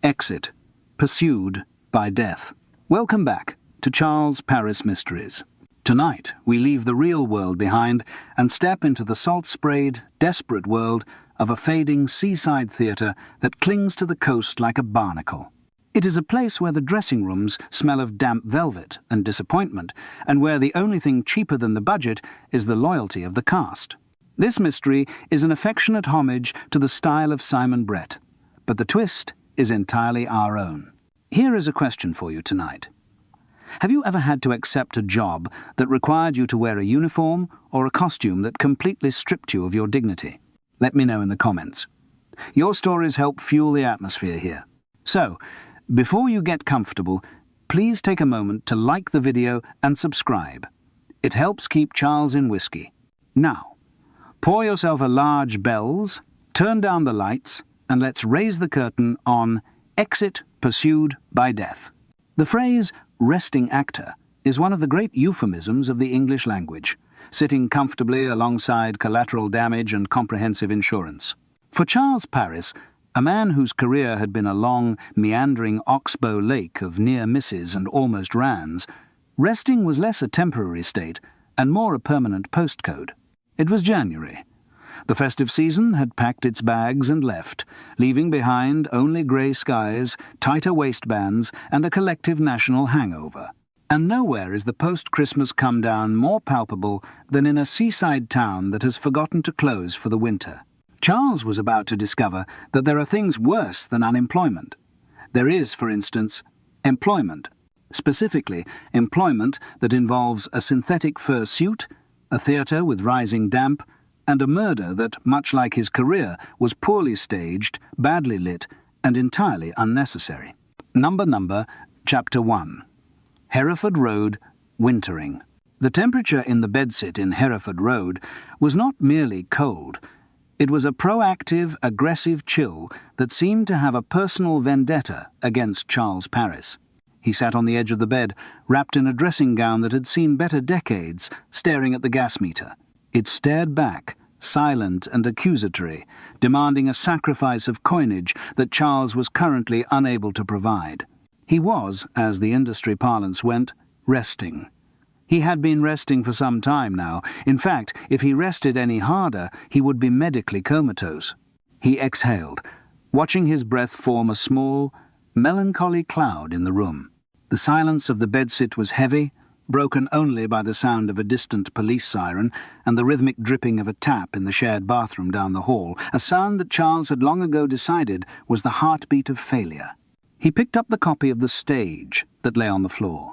Exit, pursued by death. Welcome back to Charles Paris Mysteries. Tonight, we leave the real world behind and step into the salt-sprayed, desperate world of a fading seaside theatre that clings to the coast like a barnacle. It is a place where the dressing rooms smell of damp velvet and disappointment, and where the only thing cheaper than the budget is the loyalty of the cast. This mystery is an affectionate homage to the style of Simon Brett, but the twist is entirely our own. Here is a question for you tonight. Have you ever had to accept a job that required you to wear a uniform or a costume that completely stripped you of your dignity? Let me know in the comments. Your stories help fuel the atmosphere here. So, before you get comfortable, please take a moment to like the video and subscribe. It helps keep Charles in whiskey. Now, pour yourself a large Bell's, turn down the lights, and let's raise the curtain on Exit Pursued by Death. The phrase resting actor is one of the great euphemisms of the English language, sitting comfortably alongside collateral damage and comprehensive insurance. For Charles Paris, a man whose career had been a long, meandering oxbow lake of near misses and almost rans, resting was less a temporary state and more a permanent postcode. It was January. The festive season had packed its bags and left, leaving behind only grey skies, tighter waistbands, and a collective national hangover. And nowhere is the post-Christmas come-down more palpable than in a seaside town that has forgotten to close for the winter. Charles was about to discover that there are things worse than unemployment. There is, for instance, employment. Specifically, employment that involves a synthetic fur suit, a theatre with rising damp, and a murder that, much like his career, was poorly staged, badly lit, and entirely unnecessary. Number, Chapter 1. Hereford Road, Wintering. The temperature in the bedsit in Hereford Road was not merely cold. It was a proactive, aggressive chill that seemed to have a personal vendetta against Charles Paris. He sat on the edge of the bed, wrapped in a dressing gown that had seen better decades, staring at the gas meter. It stared back, silent and accusatory, demanding a sacrifice of coinage that Charles was currently unable to provide. He was, as the industry parlance went, resting. He had been resting for some time now. In fact, if he rested any harder, he would be medically comatose. He exhaled, watching his breath form a small, melancholy cloud in the room. The silence of the bedsit was heavy, broken only by the sound of a distant police siren and the rhythmic dripping of a tap in the shared bathroom down the hall, a sound that Charles had long ago decided was the heartbeat of failure. He picked up the copy of The Stage that lay on the floor.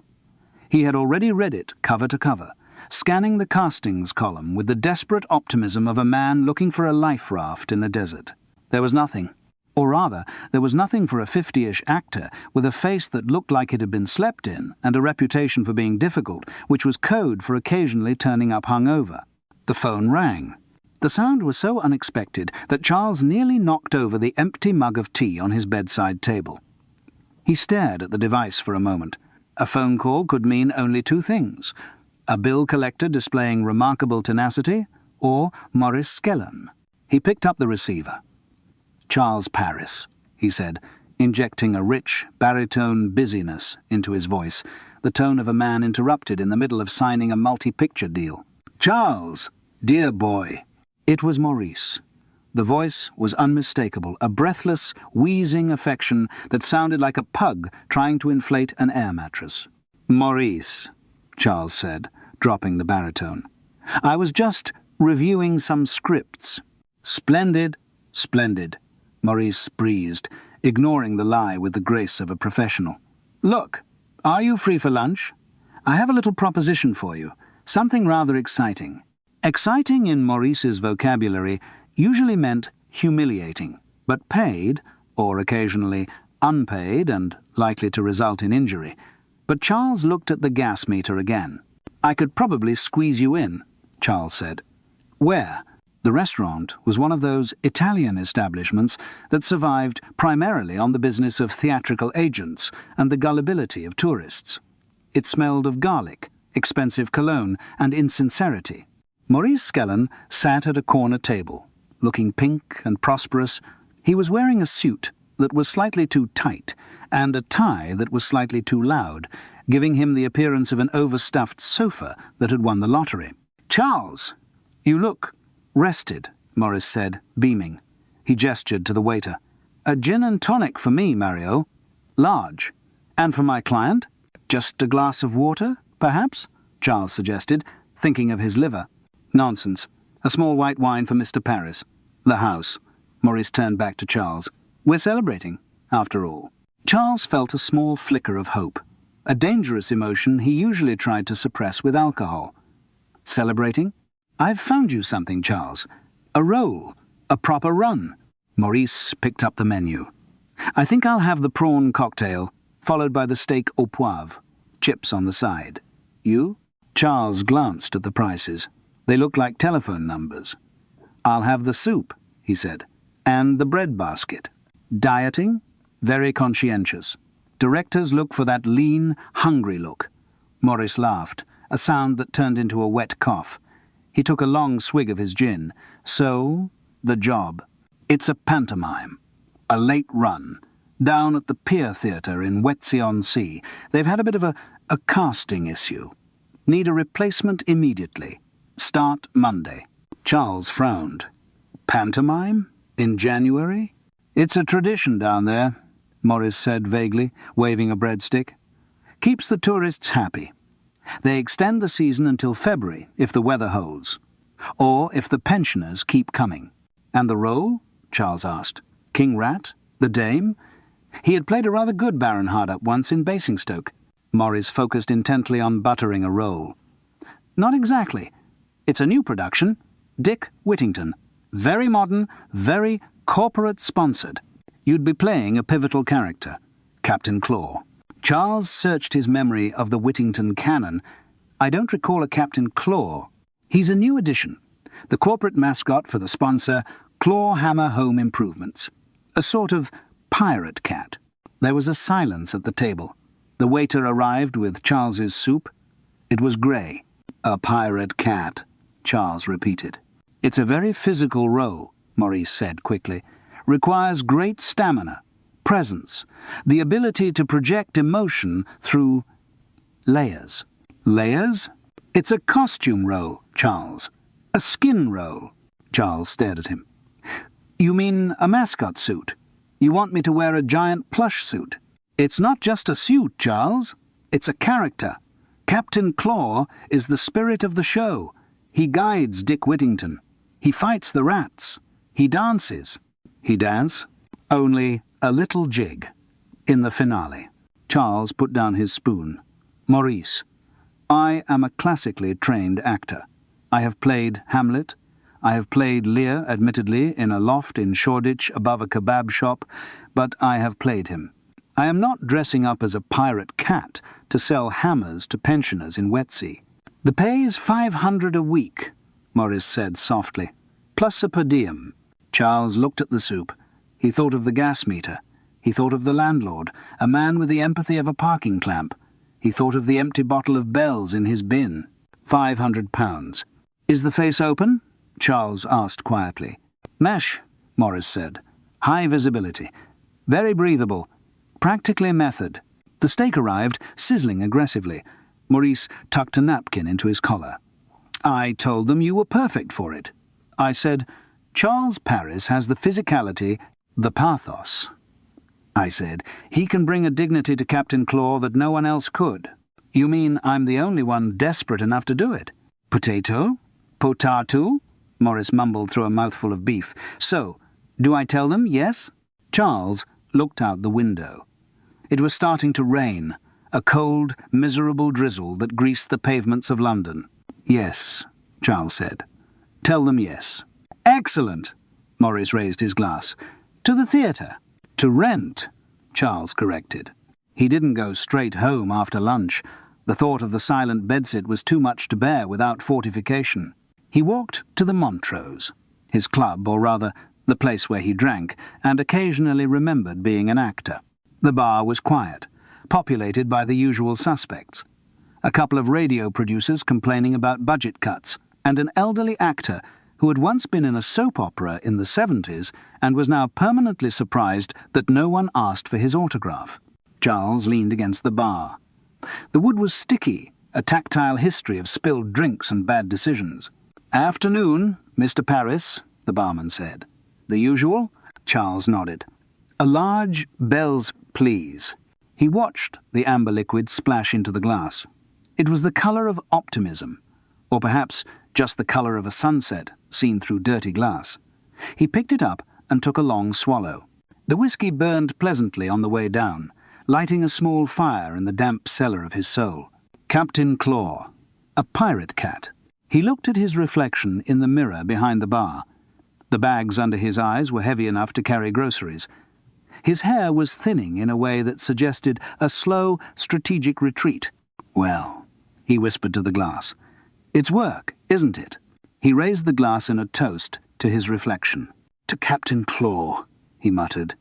He had already read it cover to cover, scanning the castings column with the desperate optimism of a man looking for a life raft in a desert. There was nothing. Or rather, there was nothing for a 50-ish actor with a face that looked like it had been slept in and a reputation for being difficult, which was code for occasionally turning up hungover. The phone rang. The sound was so unexpected that Charles nearly knocked over the empty mug of tea on his bedside table. He stared at the device for a moment. A phone call could mean only two things: a bill collector displaying remarkable tenacity, or Maurice Skellen. He picked up the receiver. "Charles Paris," he said, injecting a rich, baritone busyness into his voice, the tone of a man interrupted in the middle of signing a multi-picture deal. "Charles, dear boy." It was Maurice. The voice was unmistakable, a breathless, wheezing affection that sounded like a pug trying to inflate an air mattress. "Maurice," Charles said, dropping the baritone. "I was just reviewing some scripts." "Splendid, splendid," Maurice breezed, ignoring the lie with the grace of a professional. "Look, are you free for lunch? I have a little proposition for you, something rather exciting." Exciting in Maurice's vocabulary usually meant humiliating, but paid, or occasionally unpaid and likely to result in injury. But Charles looked at the gas meter again. "I could probably squeeze you in," Charles said. "Where?" The restaurant was one of those Italian establishments that survived primarily on the business of theatrical agents and the gullibility of tourists. It smelled of garlic, expensive cologne, and insincerity. Maurice Skellen sat at a corner table, looking pink and prosperous. He was wearing a suit that was slightly too tight and a tie that was slightly too loud, giving him the appearance of an overstuffed sofa that had won the lottery. "Charles, you look rested," Morris said, beaming. He gestured to the waiter. "A gin and tonic for me, Mario. Large. And for my client? Just a glass of water, perhaps?" Charles suggested, thinking of his liver. "Nonsense. A small white wine for Mr. Paris. The house." Maurice turned back to Charles. "We're celebrating, after all." Charles felt a small flicker of hope, a dangerous emotion he usually tried to suppress with alcohol. "Celebrating? I've found you something, Charles. A roll. A proper run." Maurice picked up the menu. "I think I'll have the prawn cocktail, followed by the steak au poivre. Chips on the side. You?" Charles glanced at the prices. They looked like telephone numbers. "I'll have the soup," he said, "and the bread basket." "Dieting? Very conscientious. Directors look for that lean, hungry look." Maurice laughed, a sound that turned into a wet cough. He took a long swig of his gin. "So, the job. It's a pantomime. A late run. Down at the Pier Theatre in Wetsey-on-Sea. They've had a bit of a casting issue. Need a replacement immediately. Start Monday." Charles frowned. "Pantomime? In January?" "It's a tradition down there," Maurice said vaguely, waving a breadstick. "Keeps the tourists happy. They extend the season until February, if the weather holds. Or if the pensioners keep coming." "And the role?" Charles asked. "King Rat? The Dame?" He had played a rather good Baron Hardup once in Basingstoke. Maurice focused intently on buttering a roll. "Not exactly. It's a new production. Dick Whittington. Very modern, very corporate-sponsored. You'd be playing a pivotal character, Captain Claw." Charles searched his memory of the Whittington canon. "I don't recall a Captain Claw. He's a new addition. The corporate mascot for the sponsor, Clawhammer Home Improvements. A sort of pirate cat." There was a silence at the table. The waiter arrived with Charles's soup. It was grey. "A pirate cat," Charles repeated. "It's a very physical role," Maurice said quickly. "Requires great stamina, presence, the ability to project emotion through layers." "Layers? It's a costume role, Charles. A skin role." Charles stared at him. "You mean a mascot suit? You want me to wear a giant plush suit?" "It's not just a suit, Charles. It's a character. Captain Claw is the spirit of the show. He guides Dick Whittington. He fights the rats. He dances." "He dance?" "Only a little jig. In the finale." Charles put down his spoon. "Maurice, I am a classically trained actor. I have played Hamlet. I have played Lear, admittedly, in a loft in Shoreditch above a kebab shop, but I have played him. I am not dressing up as a pirate cat to sell hammers to pensioners in Wetsey." "The pay is 500 a week," Maurice said softly, "plus a per diem." Charles looked at the soup. He thought of the gas meter. He thought of the landlord, a man with the empathy of a parking clamp. He thought of the empty bottle of Bell's in his bin. £500. "Is the face open?" Charles asked quietly. "Mesh," Maurice said. "High visibility. Very breathable. Practically method." The steak arrived, sizzling aggressively. Maurice tucked a napkin into his collar. "I told them you were perfect for it. I said, Charles Paris has the physicality, the pathos. I said, he can bring a dignity to Captain Claw that no one else could." "You mean I'm the only one desperate enough to do it?" "Potato? Potato?" Maurice mumbled through a mouthful of beef. "So, do I tell them yes?" Charles looked out the window. It was starting to rain, a cold, miserable drizzle that greased the pavements of London. "Yes," Charles said. "Tell them yes." "Excellent!" Maurice raised his glass. "To the theatre." "To rent," Charles corrected. He didn't go straight home after lunch. The thought of the silent bedsit was too much to bear without fortification. He walked to the Montrose, his club, or rather, the place where he drank, and occasionally remembered being an actor. The bar was quiet, populated by the usual suspects. A couple of radio producers complaining about budget cuts, and an elderly actor who had once been in a soap opera in the 70s and was now permanently surprised that no one asked for his autograph. Charles leaned against the bar. The wood was sticky, a tactile history of spilled drinks and bad decisions. "Afternoon, Mr. Paris," the barman said. "The usual?" Charles nodded. "A large Bell's, please." He watched the amber liquid splash into the glass. It was the colour of optimism, or perhaps just the colour of a sunset seen through dirty glass. He picked it up and took a long swallow. The whisky burned pleasantly on the way down, lighting a small fire in the damp cellar of his soul. Captain Claw, a pirate cat. He looked at his reflection in the mirror behind the bar. The bags under his eyes were heavy enough to carry groceries. His hair was thinning in a way that suggested a slow, strategic retreat. "Well," he whispered to the glass, "it's work, isn't it?" He raised the glass in a toast to his reflection. "To Captain Claw," he muttered.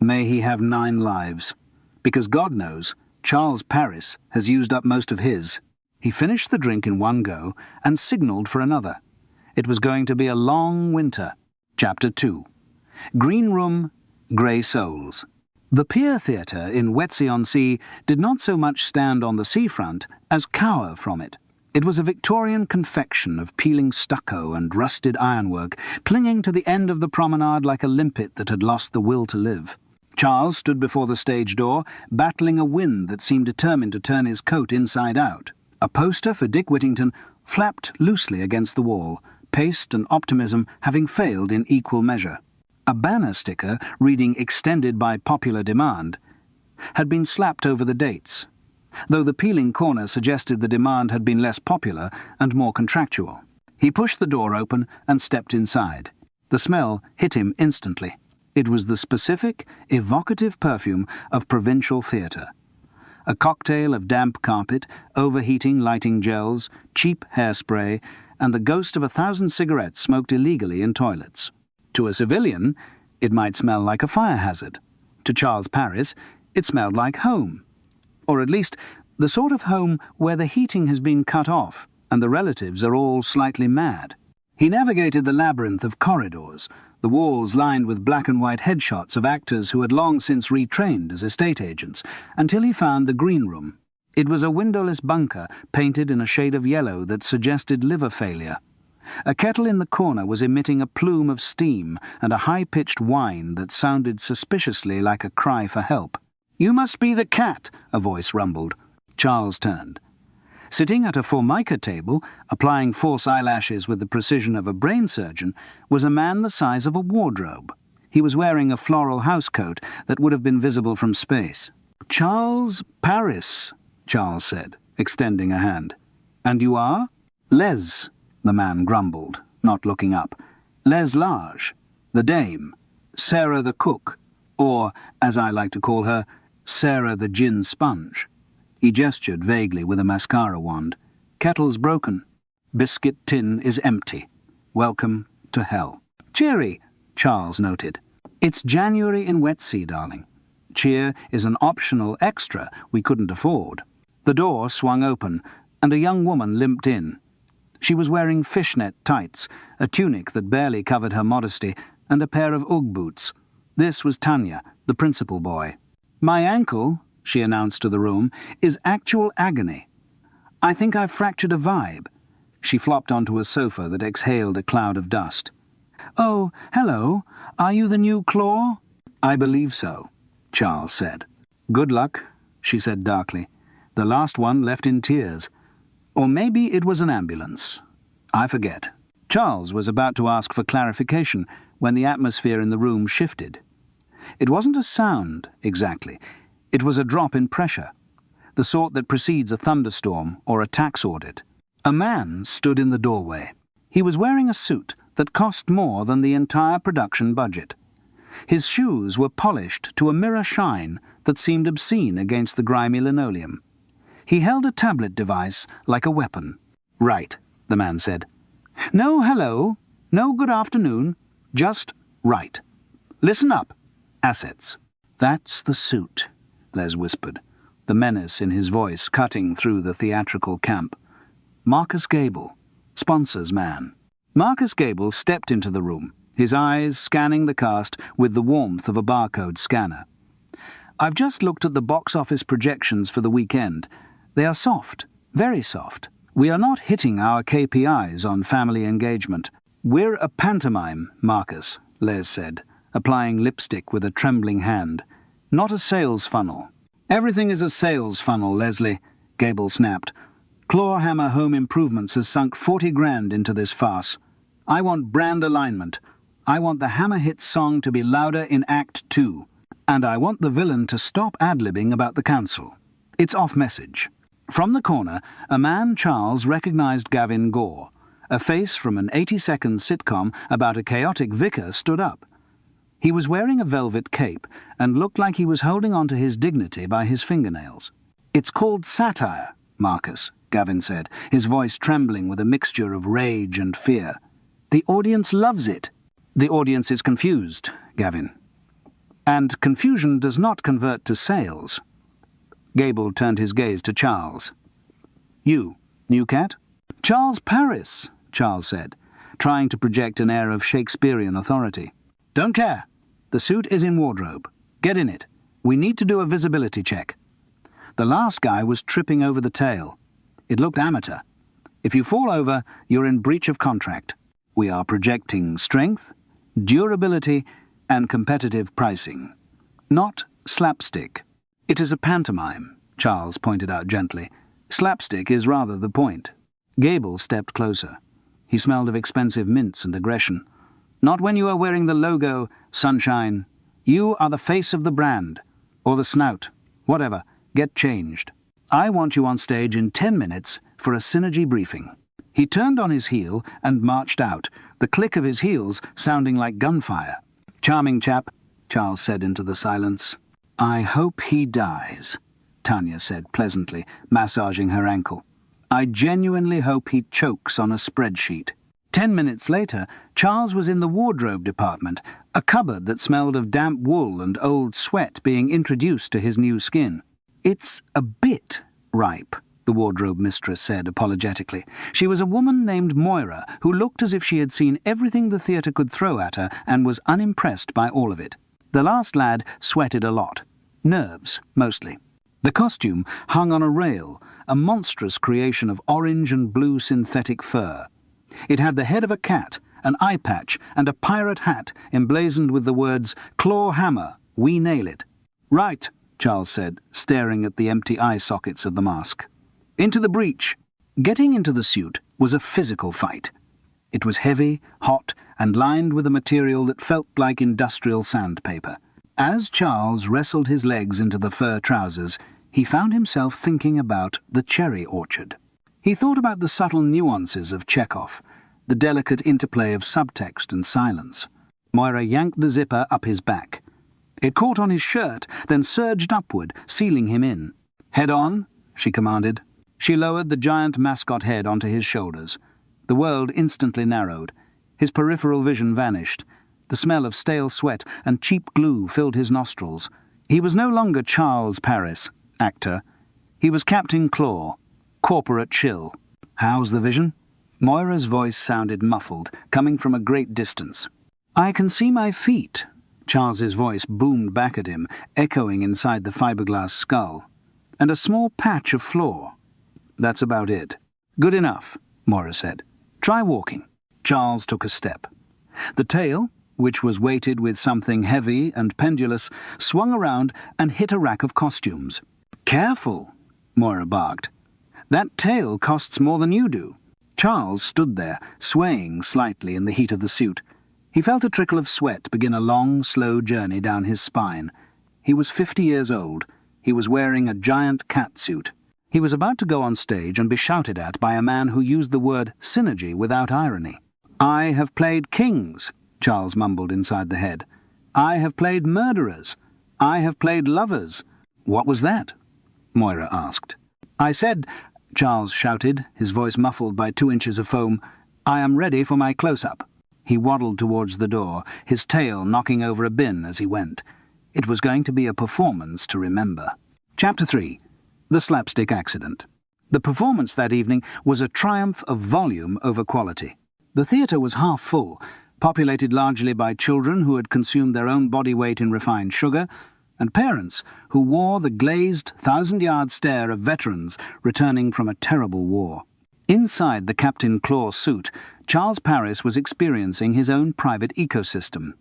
"May he have 9 lives. Because God knows, Charles Paris has used up most of his." He finished the drink in one go and signalled for another. It was going to be a long winter. Chapter 2. Green Room, Grey Souls. The Pier Theatre in Wetsey-on-Sea did not so much stand on the seafront as cower from it. It was a Victorian confection of peeling stucco and rusted ironwork, clinging to the end of the promenade like a limpet that had lost the will to live. Charles stood before the stage door, battling a wind that seemed determined to turn his coat inside out. A poster for Dick Whittington flapped loosely against the wall, paste and optimism having failed in equal measure. A banner sticker, reading "Extended by popular demand," had been slapped over the dates, though the peeling corner suggested the demand had been less popular and more contractual. He pushed the door open and stepped inside. The smell hit him instantly. It was the specific, evocative perfume of provincial theatre. A cocktail of damp carpet, overheating lighting gels, cheap hairspray, and the ghost of 1,000 cigarettes smoked illegally in toilets. To a civilian, it might smell like a fire hazard. To Charles Paris, it smelled like home. Or at least, the sort of home where the heating has been cut off and the relatives are all slightly mad. He navigated the labyrinth of corridors, the walls lined with black and white headshots of actors who had long since retrained as estate agents, until he found the green room. It was a windowless bunker painted in a shade of yellow that suggested liver failure. A kettle in the corner was emitting a plume of steam and a high-pitched whine that sounded suspiciously like a cry for help. "You must be the cat," a voice rumbled. Charles turned. Sitting at a formica table, applying false eyelashes with the precision of a brain surgeon, was a man the size of a wardrobe. He was wearing a floral housecoat that would have been visible from space. "Charles Paris," Charles said, extending a hand. "And you are?" "Les," the man grumbled, not looking up. "Les Large, the dame, Sarah the cook, or, as I like to call her, Sarah the gin sponge." He gestured vaguely with a mascara wand. "Kettle's broken. Biscuit tin is empty. Welcome to hell." "Cheery," Charles noted. "It's January in Wetsey, darling. Cheer is an optional extra we couldn't afford." The door swung open, and a young woman limped in. She was wearing fishnet tights, a tunic that barely covered her modesty, and a pair of Ugg boots. This was Tanya, the principal boy. "My ankle," she announced to the room, "is actual agony. I think I've fractured a vibe." She flopped onto a sofa that exhaled a cloud of dust. "Oh, hello. Are you the new Claw?" "I believe so," Charles said. "Good luck," she said darkly. "The last one left in tears. Or maybe it was an ambulance. I forget." Charles was about to ask for clarification when the atmosphere in the room shifted. It wasn't a sound, exactly. It was a drop in pressure, the sort that precedes a thunderstorm or a tax audit. A man stood in the doorway. He was wearing a suit that cost more than the entire production budget. His shoes were polished to a mirror shine that seemed obscene against the grimy linoleum. He held a tablet device like a weapon. "Right," the man said. "No hello, no good afternoon, just right. Listen up. Assets." "That's the suit," Les whispered, the menace in his voice cutting through the theatrical camp. "Marcus Gable, sponsor's man." Marcus Gable stepped into the room, his eyes scanning the cast with the warmth of a barcode scanner. "I've just looked at the box office projections for the weekend. They are soft, very soft. We are not hitting our KPIs on family engagement. We're a pantomime, Marcus," Les said, applying lipstick with a trembling hand. "Not a sales funnel." "Everything is a sales funnel, Leslie," Gable snapped. "Clawhammer Home Improvements has sunk 40 grand into this farce. I want brand alignment. I want the Hammer Hits song to be louder in Act 2. And I want the villain to stop ad-libbing about the council. It's off message." From the corner, a man Charles recognized Gavin Gore. A face from an 80-second sitcom about a chaotic vicar stood up. He was wearing a velvet cape and looked like he was holding on to his dignity by his fingernails. "It's called satire, Marcus," Gavin said, his voice trembling with a mixture of rage and fear. "The audience loves it." "The audience is confused, Gavin. And confusion does not convert to sales." Gable turned his gaze to Charles. "You, new cat?" "Charles Paris," Charles said, trying to project an air of Shakespearean authority. "Don't care. The suit is in wardrobe. Get in it. We need to do a visibility check." The last guy was tripping over the tail. It looked amateur. If you fall over, you're in breach of contract. We are projecting strength, durability, and competitive pricing. Not slapstick. "It is a pantomime," Charles pointed out gently. "Slapstick is rather the point." Gable stepped closer. He smelled of expensive mints and aggression. "Not when you are wearing the logo, sunshine. You are the face of the brand. Or the snout. Whatever. Get changed. I want you on stage in 10 minutes for a synergy briefing." He turned on his heel and marched out, the click of his heels sounding like gunfire. "Charming chap," Charles said into the silence. "I hope he dies," Tanya said pleasantly, massaging her ankle. "I genuinely hope he chokes on a spreadsheet." 10 minutes later, Charles was in the wardrobe department, a cupboard that smelled of damp wool and old sweat being introduced to his new skin. "It's a bit ripe," the wardrobe mistress said apologetically. She was a woman named Moira who looked as if she had seen everything the theatre could throw at her and was unimpressed by all of it. The last lad sweated a lot. Nerves, mostly. The costume hung on a rail, a monstrous creation of orange and blue synthetic fur. It had the head of a cat, an eye patch, and a pirate hat emblazoned with the words, "Claw Hammer, we nail it." "Right," Charles said, staring at the empty eye sockets of the mask. "Into the breach." Getting into the suit was a physical fight. It was heavy, hot, and lined with a material that felt like industrial sandpaper. As Charles wrestled his legs into the fur trousers, he found himself thinking about the cherry orchard. He thought about the subtle nuances of Chekhov, the delicate interplay of subtext and silence. Moira yanked the zipper up his back. It caught on his shirt, then surged upward, sealing him in. "Head on," she commanded. She lowered the giant mascot head onto his shoulders. The world instantly narrowed. His peripheral vision vanished. The smell of stale sweat and cheap glue filled his nostrils. He was no longer Charles Paris, actor. He was Captain Claw, corporate chill. "How's the vision?" Moira's voice sounded muffled, coming from a great distance. "I can see my feet." Charles's voice boomed back at him, echoing inside the fiberglass skull. "And a small patch of floor. That's about it." "Good enough," Moira said. "Try walking." Charles took a step. The tail, which was weighted with something heavy and pendulous, swung around and hit a rack of costumes. "Careful," Moira barked. "That tail costs more than you do." Charles stood there, swaying slightly in the heat of the suit. He felt a trickle of sweat begin a long, slow journey down his spine. He was 50 years old. He was wearing a giant cat suit. He was about to go on stage and be shouted at by a man who used the word synergy without irony. "I have played kings," Charles mumbled inside the head. "I have played murderers. I have played lovers." "What was that?" Moira asked. "I said," Charles shouted, his voice muffled by 2 inches of foam, "I am ready for my close-up." He waddled towards the door, his tail knocking over a bin as he went. It was going to be a performance to remember. Chapter 3. The Slapstick Accident. The performance that evening was a triumph of volume over quality. The theatre was half full, populated largely by children who had consumed their own body weight in refined sugar, and parents who wore the glazed, thousand-yard stare of veterans returning from a terrible war. Inside the Captain Claw suit, Charles Paris was experiencing his own private ecosystem.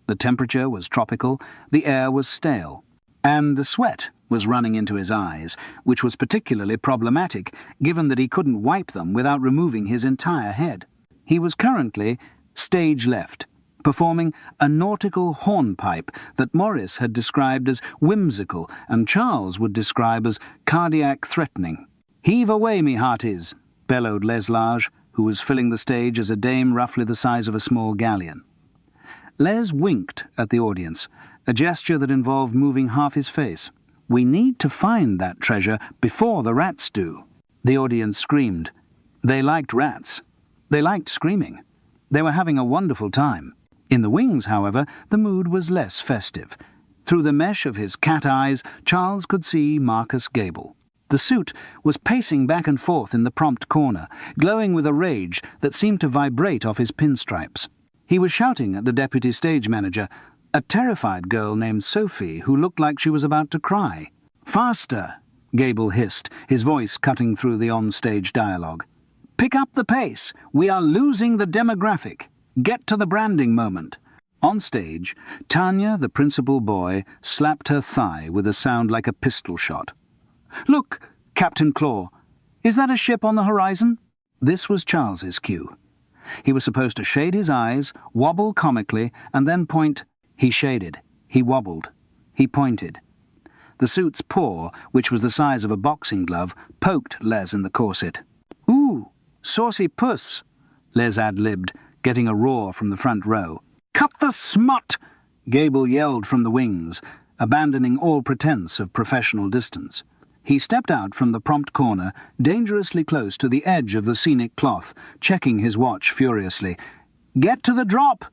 The temperature was tropical, the air was stale, and the sweat was running into his eyes, which was particularly problematic given that he couldn't wipe them without removing his entire head. He was currently stage left, performing a nautical hornpipe that Morris had described as whimsical and Charles would describe as cardiac-threatening. "Heave away, me hearties," bellowed Les, who was filling the stage as a dame roughly the size of a small galleon. Les winked at the audience, a gesture that involved moving half his face. "We need to find that treasure before the rats do." The audience screamed. They liked rats. They liked screaming. They were having a wonderful time. In the wings, however, the mood was less festive. Through the mesh of his cat eyes, Charles could see Marcus Gable. The suit was pacing back and forth in the prompt corner, glowing with a rage that seemed to vibrate off his pinstripes. He was shouting at the deputy stage manager, a terrified girl named Sophie who looked like she was about to cry. "Faster!" Gable hissed, his voice cutting through the on-stage dialogue. "Pick up the pace! We are losing the demographic! Get to the branding moment!" On stage, Tanya, the principal boy, slapped her thigh with a sound like a pistol shot. "Look, Captain Claw! Is that a ship on the horizon?" This was Charles's cue. He was supposed to shade his eyes, wobble comically, and then point. He shaded. He wobbled. He pointed. The suit's paw, which was the size of a boxing glove, poked Les in the corset. "Ooh, saucy puss," Les ad-libbed, getting a roar from the front row. "Cut the smut!" Gable yelled from the wings, abandoning all pretense of professional distance. He stepped out from the prompt corner, dangerously close to the edge of the scenic cloth, checking his watch furiously. "Get to the drop!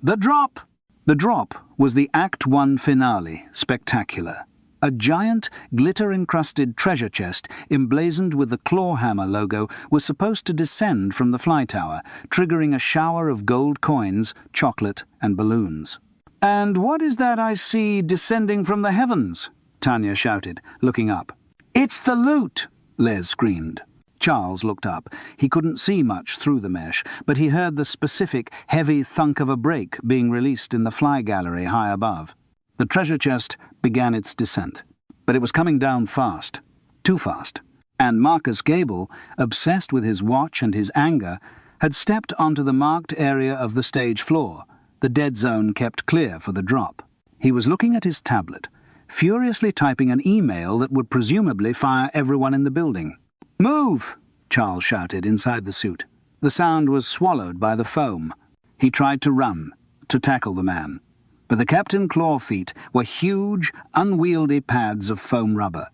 The drop!" The drop was the Act 1 finale, spectacular. A giant, glitter-encrusted treasure chest, emblazoned with the Clawhammer logo, was supposed to descend from the fly tower, triggering a shower of gold coins, chocolate, and balloons. "And what is that I see descending from the heavens?" Tanya shouted, looking up. "It's the loot!" Les screamed. Charles looked up. He couldn't see much through the mesh, but he heard the specific, heavy thunk of a brake being released in the fly gallery high above. The treasure chest began its descent, but it was coming down fast, too fast, and Marcus Gable, obsessed with his watch and his anger, had stepped onto the marked area of the stage floor, the dead zone kept clear for the drop. He was looking at his tablet, furiously typing an email that would presumably fire everyone in the building. "Move!" Charles shouted inside the suit. The sound was swallowed by the foam. He tried to run, to tackle the man, but the Captain Claw feet were huge, unwieldy pads of foam rubber.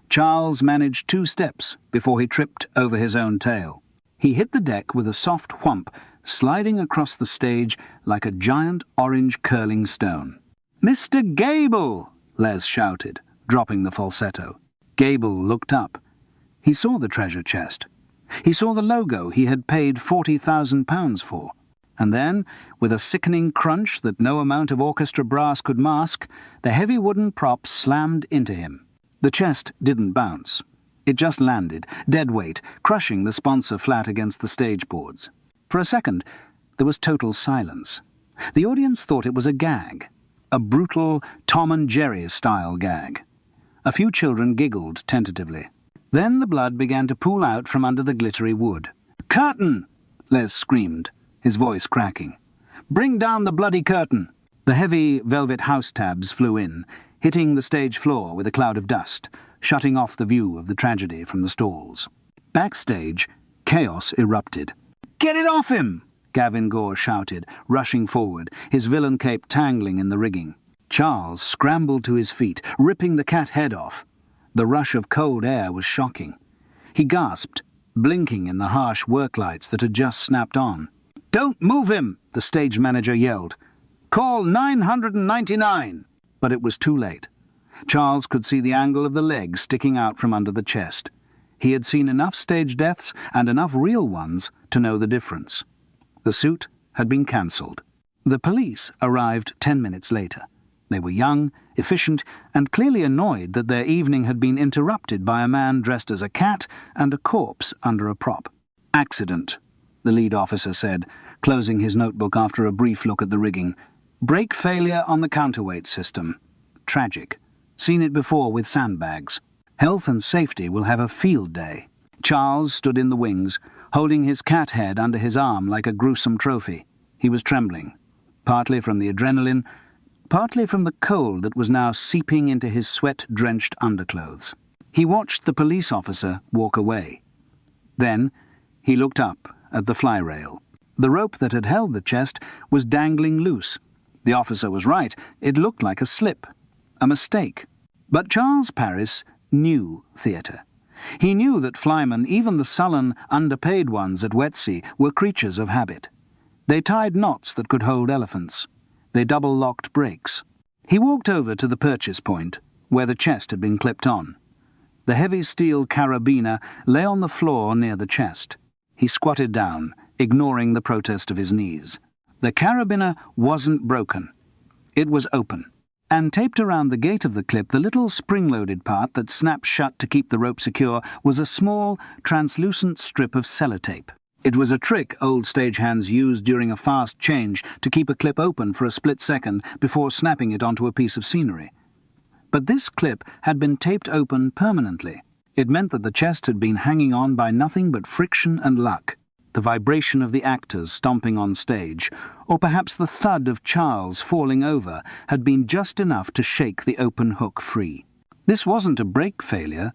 Charles managed 2 steps before he tripped over his own tail. He hit the deck with a soft whump, sliding across the stage like a giant orange curling stone. "Mr. Gable!" Les shouted, dropping the falsetto. Gable looked up. He saw the treasure chest. He saw the logo he had paid £40,000 for. And then, with a sickening crunch that no amount of orchestra brass could mask, the heavy wooden prop slammed into him. The chest didn't bounce. It just landed, dead weight, crushing the sponsor flat against the stage boards. For a second, there was total silence. The audience thought it was a gag, a brutal Tom and Jerry-style gag. A few children giggled tentatively. Then the blood began to pool out from under the glittery wood. "Curtain!" Les screamed, his voice cracking. "Bring down the bloody curtain!" The heavy velvet house tabs flew in, hitting the stage floor with a cloud of dust, shutting off the view of the tragedy from the stalls. Backstage, chaos erupted. "Get it off him!" Gavin Gore shouted, rushing forward, his villain cape tangling in the rigging. Charles scrambled to his feet, ripping the cat head off. The rush of cold air was shocking. He gasped, blinking in the harsh work lights that had just snapped on. "Don't move him!" the stage manager yelled. "Call 999!" But it was too late. Charles could see the angle of the leg sticking out from under the chest. He had seen enough stage deaths and enough real ones to know the difference. The suit had been cancelled. The police arrived 10 minutes later. They were young, efficient, and clearly annoyed that their evening had been interrupted by a man dressed as a cat and a corpse under a prop. "Accident," the lead officer said, closing his notebook after a brief look at the rigging. "Brake failure on the counterweight system. Tragic. Seen it before with sandbags. Health and safety will have a field day." Charles stood in the wings, holding his cat head under his arm like a gruesome trophy. He was trembling, partly from the adrenaline, partly from the cold that was now seeping into his sweat-drenched underclothes. He watched the police officer walk away. Then he looked up at the fly rail. The rope that had held the chest was dangling loose. The officer was right. It looked like a slip, a mistake. But Charles Paris knew theatre. He knew that flymen, even the sullen, underpaid ones at Wetsea, were creatures of habit. They tied knots that could hold elephants. They double-locked brakes. He walked over to the purchase point, where the chest had been clipped on. The heavy steel carabiner lay on the floor near the chest. He squatted down, ignoring the protest of his knees. The carabiner wasn't broken. It was open, and taped around the gate of the clip, the little spring-loaded part that snaps shut to keep the rope secure, was a small, translucent strip of sellotape. It was a trick old stagehands used during a fast change to keep a clip open for a split second before snapping it onto a piece of scenery. But this clip had been taped open permanently. It meant that the chest had been hanging on by nothing but friction and luck. The vibration of the actors stomping on stage, or perhaps the thud of Charles falling over, had been just enough to shake the open hook free. This wasn't a brake failure.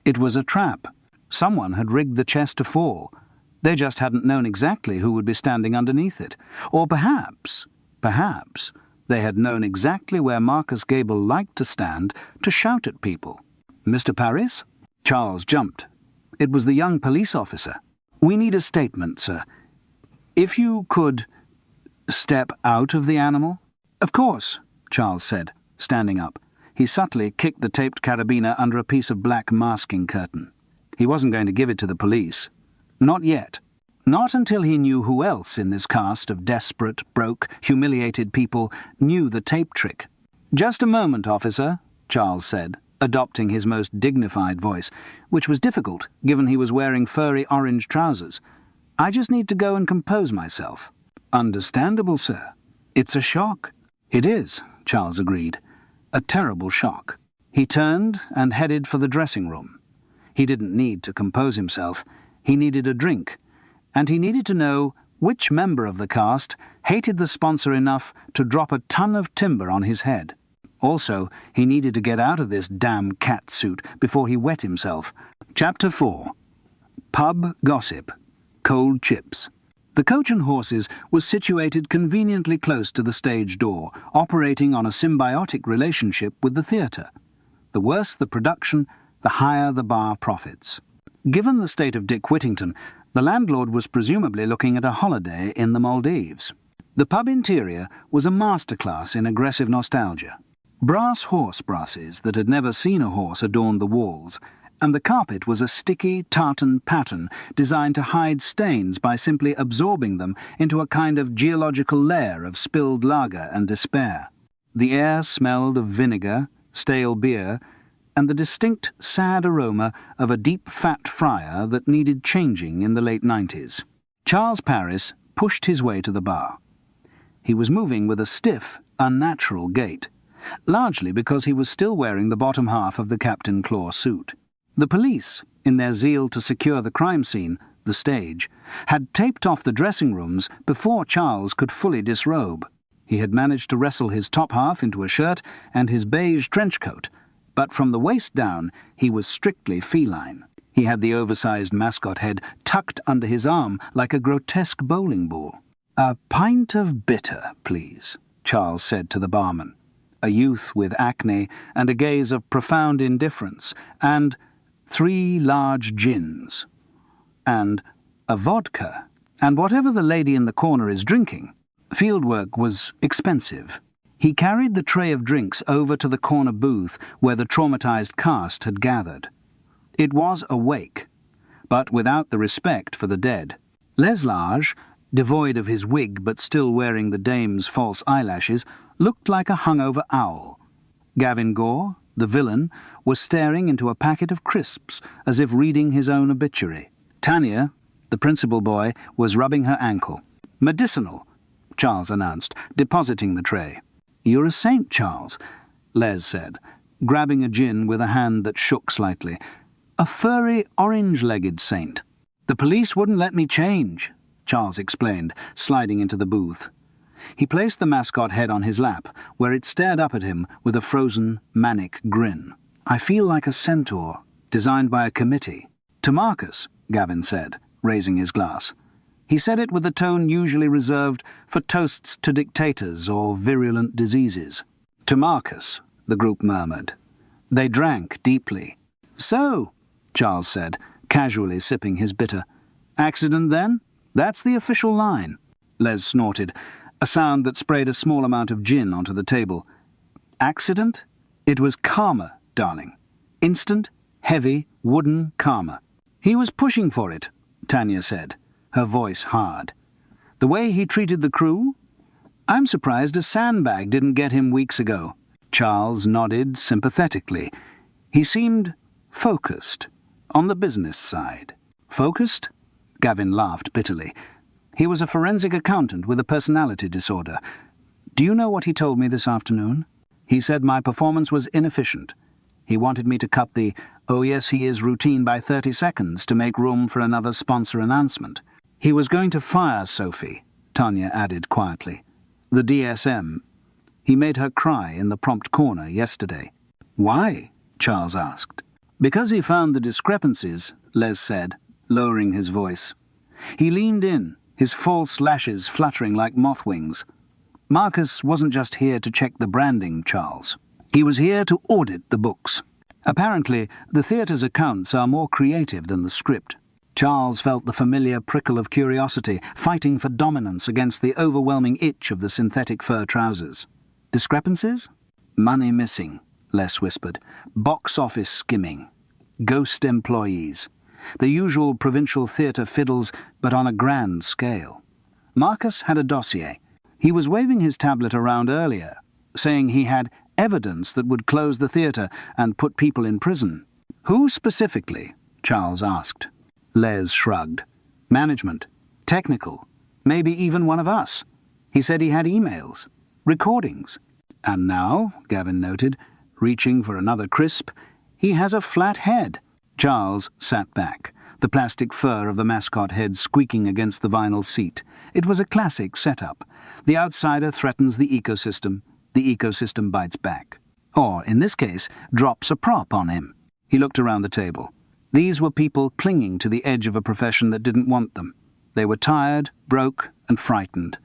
It was a trap. Someone had rigged the chest to fall. They just hadn't known exactly who would be standing underneath it. Or perhaps, they had known exactly where Marcus Gable liked to stand to shout at people. "Mr. Paris?" Charles jumped. It was the young police officer. "We need a statement, sir. If you could step out of the animal?" "Of course," Charles said, standing up. He subtly kicked the taped carabiner under a piece of black masking curtain. He wasn't going to give it to the police. Not yet. Not until he knew who else in this cast of desperate, broke, humiliated people knew the tape trick. "Just a moment, officer," Charles said, adopting his most dignified voice, which was difficult, given he was wearing furry orange trousers. "I just need to go and compose myself." "Understandable, sir. It's a shock." "It is," Charles agreed. "A terrible shock." He turned and headed for the dressing room. He didn't need to compose himself. He needed a drink, and he needed to know which member of the cast hated the sponsor enough to drop a ton of timber on his head. Also, he needed to get out of this damn cat suit before he wet himself. Chapter 4. Pub Gossip. Cold Chips. The Coach and Horses was situated conveniently close to the stage door, operating on a symbiotic relationship with the theatre. The worse the production, the higher the bar profits. Given the state of Dick Whittington, the landlord was presumably looking at a holiday in the Maldives. The pub interior was a masterclass in aggressive nostalgia. Brass horse brasses that had never seen a horse adorned the walls, and the carpet was a sticky tartan pattern designed to hide stains by simply absorbing them into a kind of geological layer of spilled lager and despair. The air smelled of vinegar, stale beer, and the distinct, sad aroma of a deep fat fryer that needed changing in the late 90s. Charles Paris pushed his way to the bar. He was moving with a stiff, unnatural gait, largely because he was still wearing the bottom half of the Captain Claw suit. The police, in their zeal to secure the crime scene, the stage, had taped off the dressing rooms before Charles could fully disrobe. He had managed to wrestle his top half into a shirt and his beige trench coat, but from the waist down he was strictly feline. He had the oversized mascot head tucked under his arm like a grotesque bowling ball. "A pint of bitter, please," Charles said to the barman, a youth with acne and a gaze of profound indifference, and 3 large gins, and a vodka, and whatever the lady in the corner is drinking. Fieldwork was expensive. He carried the tray of drinks over to the corner booth where the traumatized cast had gathered. It was a wake, but without the respect for the dead. Les Large, devoid of his wig but still wearing the dame's false eyelashes, looked like a hungover owl. Gavin Gore, the villain, was staring into a packet of crisps as if reading his own obituary. Tanya, the principal boy, was rubbing her ankle. "Medicinal," Charles announced, depositing the tray. "You're a saint, Charles," Les said, grabbing a gin with a hand that shook slightly. "A furry, orange-legged saint." "The police wouldn't let me change," Charles explained, sliding into the booth. He placed the mascot head on his lap, where it stared up at him with a frozen, manic grin. "I feel like a centaur, designed by a committee." "To Marcus," Gavin said, raising his glass. He said it with the tone usually reserved for toasts to dictators or virulent diseases. "To Marcus," the group murmured. They drank deeply. "So," Charles said, casually sipping his bitter. "Accident, then? That's the official line." Les snorted, a sound that sprayed a small amount of gin onto the table. "Accident? It was karma, darling. Instant, heavy, wooden karma." "He was pushing for it," Tanya said, her voice hard. "The way he treated the crew? I'm surprised a sandbag didn't get him weeks ago." Charles nodded sympathetically. He seemed focused, on the business side. "Focused?" Gavin laughed bitterly. "He was a forensic accountant with a personality disorder. Do you know what he told me this afternoon? He said my performance was inefficient. He wanted me to cut the "oh yes he is" routine by 30 seconds to make room for another sponsor announcement. He was going to fire Sophie, Tanya added quietly. The DSM. He made her cry in the prompt corner yesterday. "Why?" Charles asked. "Because he found the discrepancies," Les said, lowering his voice. He leaned in, his false lashes fluttering like moth wings. "Marcus wasn't just here to check the branding, Charles. He was here to audit the books. Apparently, the theatre's accounts are more creative than the script." Charles felt the familiar prickle of curiosity, fighting for dominance against the overwhelming itch of the synthetic fur trousers. "Discrepancies?" "Money missing," Les whispered. "Box office skimming. Ghost employees. The usual provincial theatre fiddles, but on a grand scale." Marcus had a dossier. He was waving his tablet around earlier, saying he had evidence that would close the theatre and put people in prison. "Who specifically?" Charles asked. Les shrugged. "Management. Technical. Maybe even one of us. He said he had emails. Recordings. And now," Gavin noted, reaching for another crisp, "he has a flat head." Charles sat back, the plastic fur of the mascot head squeaking against the vinyl seat. It was a classic setup. The outsider threatens the ecosystem bites back. Or, in this case, drops a prop on him. He looked around the table. These were people clinging to the edge of a profession that didn't want them. They were tired, broke, and frightened.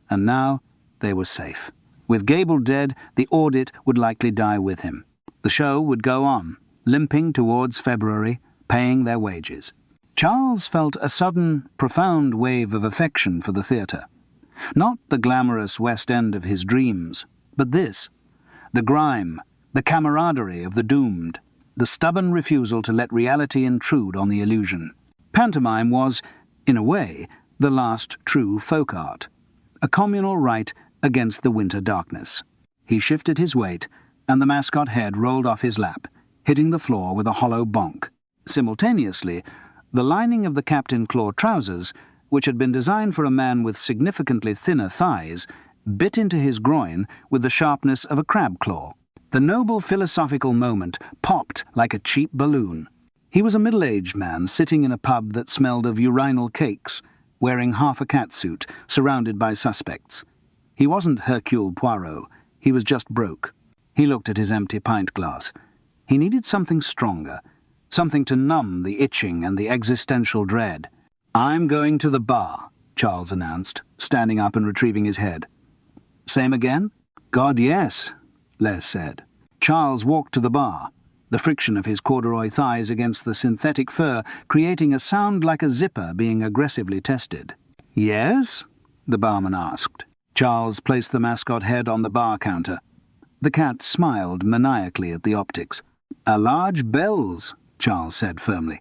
And now they were safe. With Gable dead, the audit would likely die with him. The show would go on, limping towards February, paying their wages. Charles felt a sudden, profound wave of affection for the theatre. Not the glamorous West End of his dreams, but this. The grime, the camaraderie of the doomed, the stubborn refusal to let reality intrude on the illusion. Pantomime was, in a way, the last true folk art. A communal rite against the winter darkness. He shifted his weight, and the mascot head rolled off his lap, hitting the floor with a hollow bonk. Simultaneously, the lining of the Captain Claw trousers, which had been designed for a man with significantly thinner thighs, bit into his groin with the sharpness of a crab claw. The noble philosophical moment popped like a cheap balloon. He was a middle-aged man sitting in a pub that smelled of urinal cakes, wearing half a catsuit, surrounded by suspects. He wasn't Hercule Poirot. He was just broke. He looked at his empty pint glass. He needed something stronger, something to numb the itching and the existential dread. "I'm going to the bar," Charles announced, standing up and retrieving his head. "Same again?" "God, yes," Les said. Charles walked to the bar, the friction of his corduroy thighs against the synthetic fur creating a sound like a zipper being aggressively tested. "Yes?" the barman asked. Charles placed the mascot head on the bar counter. The cat smiled maniacally at the optics. "A large bells," Charles said firmly.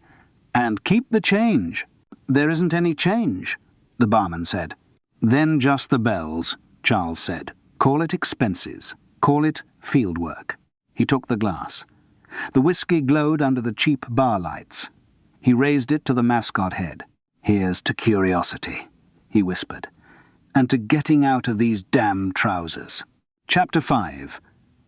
"And keep the change." "There isn't any change," the barman said. Then just the bells, Charles said. Call it expenses. Call it fieldwork. He took the glass. The whiskey glowed under the cheap bar lights. He raised it to the mascot head. Here's to curiosity, he whispered, and to getting out of these damn trousers. Chapter 5.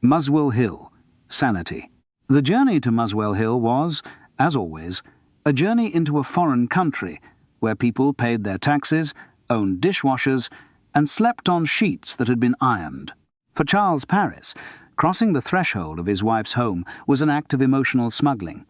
Muswell Hill, Sanity. The journey to Muswell Hill was, as always, a journey into a foreign country where people paid their taxes, owned dishwashers, and slept on sheets that had been ironed. For Charles Paris, crossing the threshold of his wife's home was an act of emotional smuggling.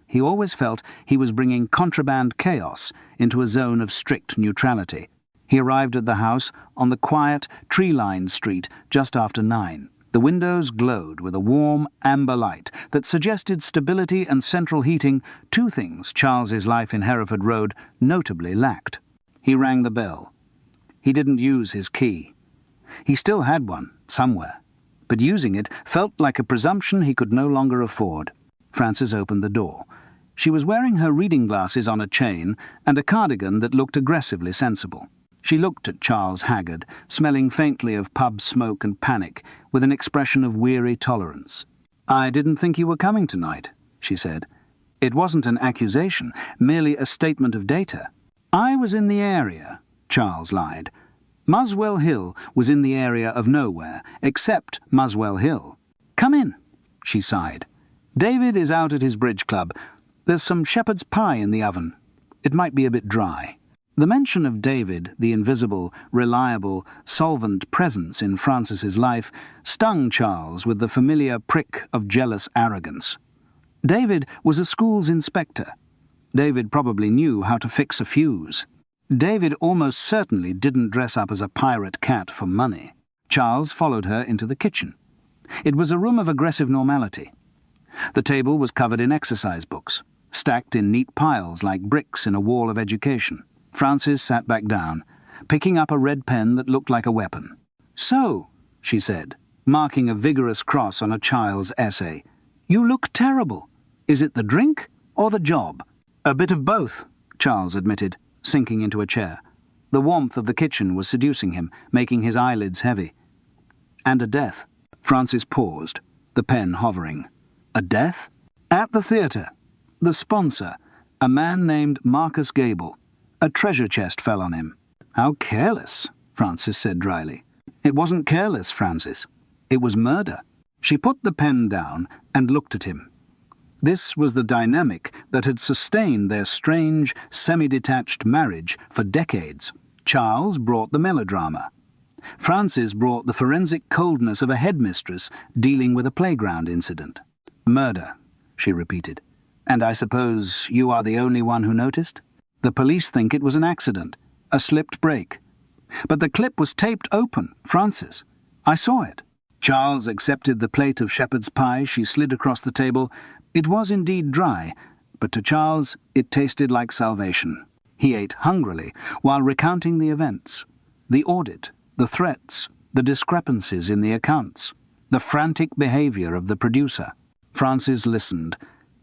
He always felt he was bringing contraband chaos into a zone of strict neutrality. He arrived at the house on the quiet, tree-lined street just after 9. The windows glowed with a warm, amber light that suggested stability and central heating, two things Charles's life in Hereford Road notably lacked. He rang the bell. He didn't use his key. He still had one, somewhere, but using it felt like a presumption he could no longer afford. Frances opened the door. She was wearing her reading glasses on a chain and a cardigan that looked aggressively sensible. She looked at Charles haggard, smelling faintly of pub smoke and panic, with an expression of weary tolerance. "I didn't think you were coming tonight," she said. It wasn't an accusation, merely a statement of data. "I was in the area," Charles lied. Muswell Hill was in the area of nowhere, except Muswell Hill. "Come in," she sighed. "David is out at his bridge club. There's some shepherd's pie in the oven. It might be a bit dry." The mention of David, the invisible, reliable, solvent presence in Frances's life, stung Charles with the familiar prick of jealous arrogance. David was a school's inspector. David probably knew how to fix a fuse. David almost certainly didn't dress up as a pirate cat for money. Charles followed her into the kitchen. It was a room of aggressive normality. The table was covered in exercise books, stacked in neat piles like bricks in a wall of education. Frances sat back down, picking up a red pen that looked like a weapon. "So," she said, marking a vigorous cross on a child's essay, "you look terrible. Is it the drink or the job?" "A bit of both," Charles admitted, sinking into a chair. The warmth of the kitchen was seducing him, making his eyelids heavy. "And a death." Frances paused, the pen hovering. "A death?" "At the theatre. The sponsor, a man named Marcus Gable. A treasure chest fell on him." "How careless," Frances said dryly. "It wasn't careless, Frances. It was murder." She put the pen down and looked at him. This was the dynamic that had sustained their strange, semi-detached marriage for decades. Charles brought the melodrama. Frances brought the forensic coldness of a headmistress dealing with a playground incident. "Murder," she repeated. "And I suppose you are the only one who noticed? The police think it was an accident, a slipped break. But the clip was taped open, Frances. I saw it." Charles accepted the plate of shepherd's pie she slid across the table. It was indeed dry, but to Charles it tasted like salvation. He ate hungrily while recounting the events, the audit, the threats, the discrepancies in the accounts, the frantic behaviour of the producer. Frances listened,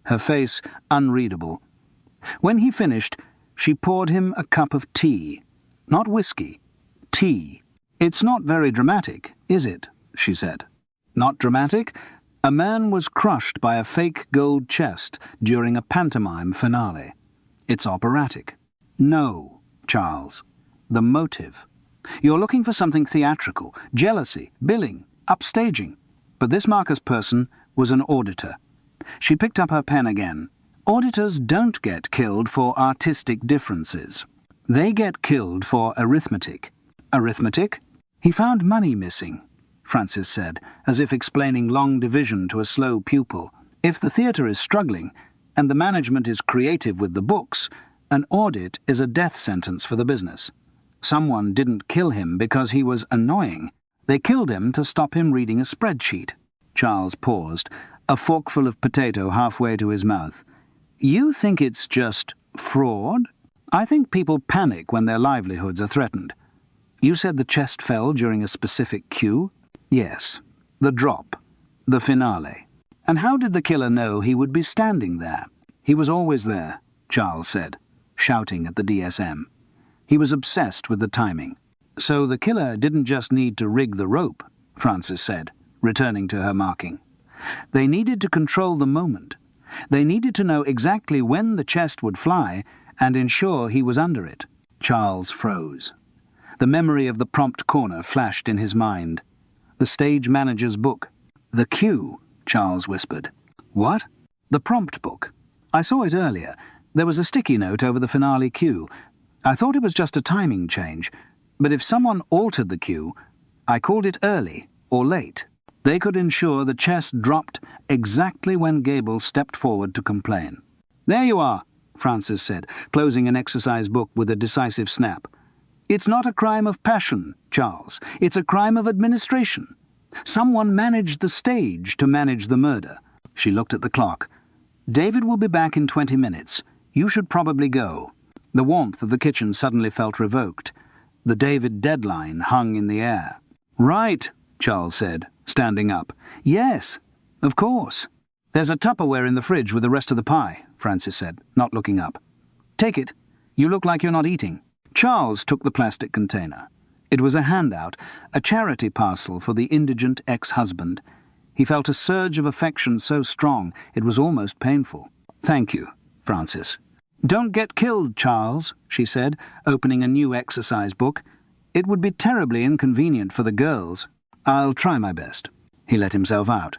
her face unreadable. When he finished, she poured him a cup of tea. Not whiskey, tea. "It's not very dramatic, is it?" she said. "Not dramatic? A man was crushed by a fake gold chest during a pantomime finale. It's operatic." "No, Charles. The motive. You're looking for something theatrical, jealousy, billing, upstaging. But this Marcus person was an auditor." She picked up her pen again. "Auditors don't get killed for artistic differences. They get killed for arithmetic." "Arithmetic?" "He found money missing," Frances said, as if explaining long division to a slow pupil. "If the theatre is struggling, and the management is creative with the books, an audit is a death sentence for the business. Someone didn't kill him because he was annoying. They killed him to stop him reading a spreadsheet." Charles paused, a forkful of potato halfway to his mouth. "You think it's just fraud? I think people panic when their livelihoods are threatened. You said the chest fell during a specific cue?" "Yes. The drop. The finale." "And how did the killer know he would be standing there?" "He was always there," Charles said, shouting at the DSM. He was obsessed with the timing. So the killer didn't just need to rig the rope, Frances said, returning to her marking. They needed to control the moment. They needed to know exactly when the chest would fly and ensure he was under it. Charles froze. The memory of the prompt corner flashed in his mind. The stage manager's book. The cue, Charles whispered. What? The prompt book. I saw it earlier. There was a sticky note over the finale cue. I thought it was just a timing change, but if someone altered the cue, I called it early or late. They could ensure the chest dropped exactly when Gable stepped forward to complain. There you are, Frances said, closing an exercise book with a decisive snap. It's not a crime of passion, Charles. It's a crime of administration. Someone managed the stage to manage the murder. She looked at the clock. David will be back in 20 minutes. You should probably go. The warmth of the kitchen suddenly felt revoked. The David deadline hung in the air. Right, Charles said, standing up. Yes, of course. There's a Tupperware in the fridge with the rest of the pie, Frances said, not looking up. Take it. You look like you're not eating. Charles took the plastic container. It was a handout, a charity parcel for the indigent ex-husband. He felt a surge of affection so strong it was almost painful. Thank you, Frances. Don't get killed, Charles, she said, opening a new exercise book. It would be terribly inconvenient for the girls. I'll try my best. He let himself out.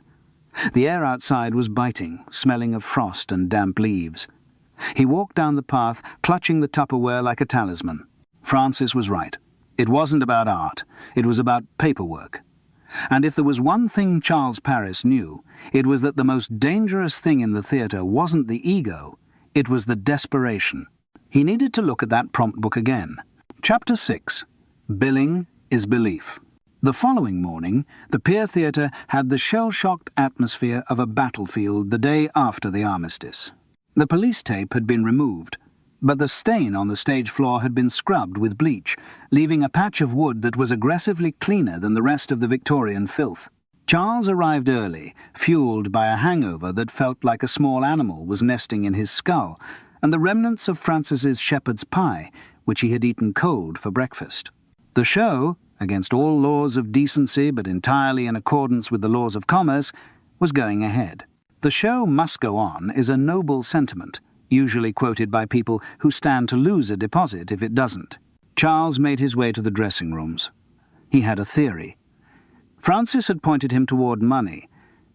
The air outside was biting, smelling of frost and damp leaves. He walked down the path, clutching the Tupperware like a talisman. Frances was right. It wasn't about art. It was about paperwork. And if there was one thing Charles Paris knew, it was that the most dangerous thing in the theatre wasn't the ego, it was the desperation. He needed to look at that prompt book again. Chapter 6. Billing is Belief. The following morning, the Pier Theatre had the shell-shocked atmosphere of a battlefield the day after the armistice. The police tape had been removed, but the stain on the stage floor had been scrubbed with bleach, leaving a patch of wood that was aggressively cleaner than the rest of the Victorian filth. Charles arrived early, fueled by a hangover that felt like a small animal was nesting in his skull, and the remnants of Frances's shepherd's pie, which he had eaten cold for breakfast. The show, against all laws of decency but entirely in accordance with the laws of commerce, was going ahead. The show must go on is a noble sentiment, usually quoted by people who stand to lose a deposit if it doesn't. Charles made his way to the dressing rooms. He had a theory. Frances had pointed him toward money,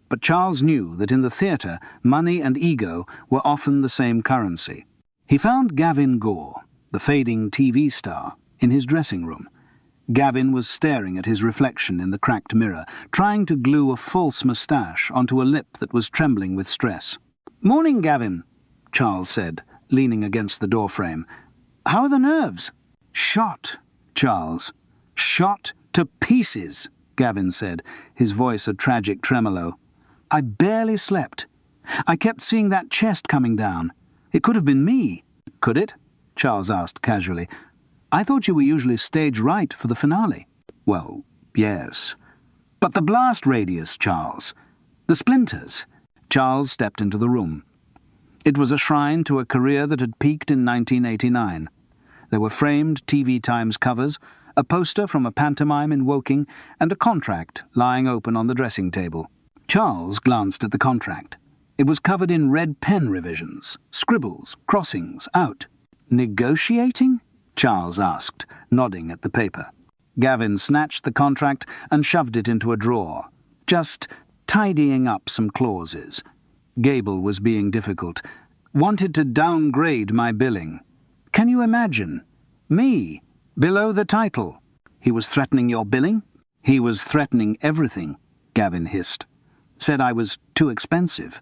but Charles knew that in the theatre, money and ego were often the same currency. He found Gavin Gore, the fading TV star, in his dressing room. Gavin was staring at his reflection in the cracked mirror, trying to glue a false moustache onto a lip that was trembling with stress. "Morning, Gavin," Charles said, leaning against the doorframe. "How are the nerves?" "Shot, Charles. Shot to pieces," Gavin said, his voice a tragic tremolo. "I barely slept. I kept seeing that chest coming down. It could have been me." "Could it?" Charles asked casually. "I thought you were usually stage right for the finale." "Well, yes. But the blast radius, Charles. The splinters." Charles stepped into the room. It was a shrine to a career that had peaked in 1989. There were framed TV Times covers, a poster from a pantomime in Woking, and a contract lying open on the dressing table. Charles glanced at the contract. It was covered in red pen revisions, scribbles, crossings, out. "Negotiating?" Charles asked, nodding at the paper. Gavin snatched the contract and shoved it into a drawer. "Just tidying up some clauses. Gable was being difficult. Wanted to downgrade my billing. Can you imagine? Me, below the title. He was threatening your billing?" "He was threatening everything," Gavin hissed. "Said I was too expensive.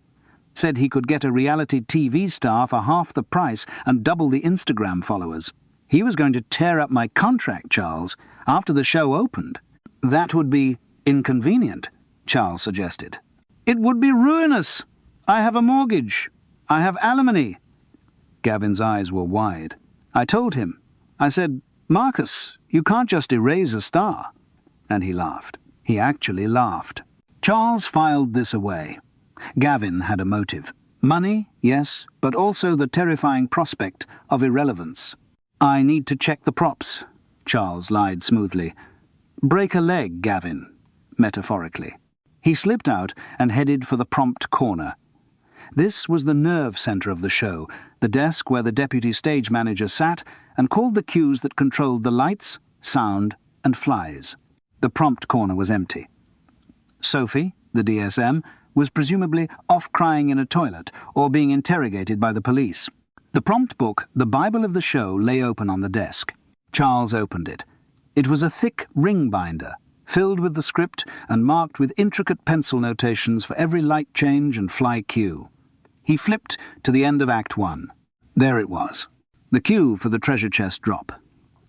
Said he could get a reality TV star for half the price and double the Instagram followers. He was going to tear up my contract, Charles, after the show opened." "That would be inconvenient," Charles suggested. "It would be ruinous. I have a mortgage. I have alimony." Gavin's eyes were wide. "I told him. I said, 'Marcus, you can't just erase a star.'" And he laughed. He actually laughed. Charles filed this away. Gavin had a motive. Money, yes, but also the terrifying prospect of irrelevance. "I need to check the props," Charles lied smoothly. "Break a leg, Gavin," metaphorically. He slipped out and headed for the prompt corner. This was the nerve centre of the show, the desk where the deputy stage manager sat and called the cues that controlled the lights, sound, and flies. The prompt corner was empty. Sophie, the DSM, was presumably off crying in a toilet or being interrogated by the police. The prompt book, the Bible of the show, lay open on the desk. Charles opened it. It was a thick ring binder, filled with the script and marked with intricate pencil notations for every light change and fly cue. He flipped to the end of Act 1. There it was. The cue for the treasure chest drop.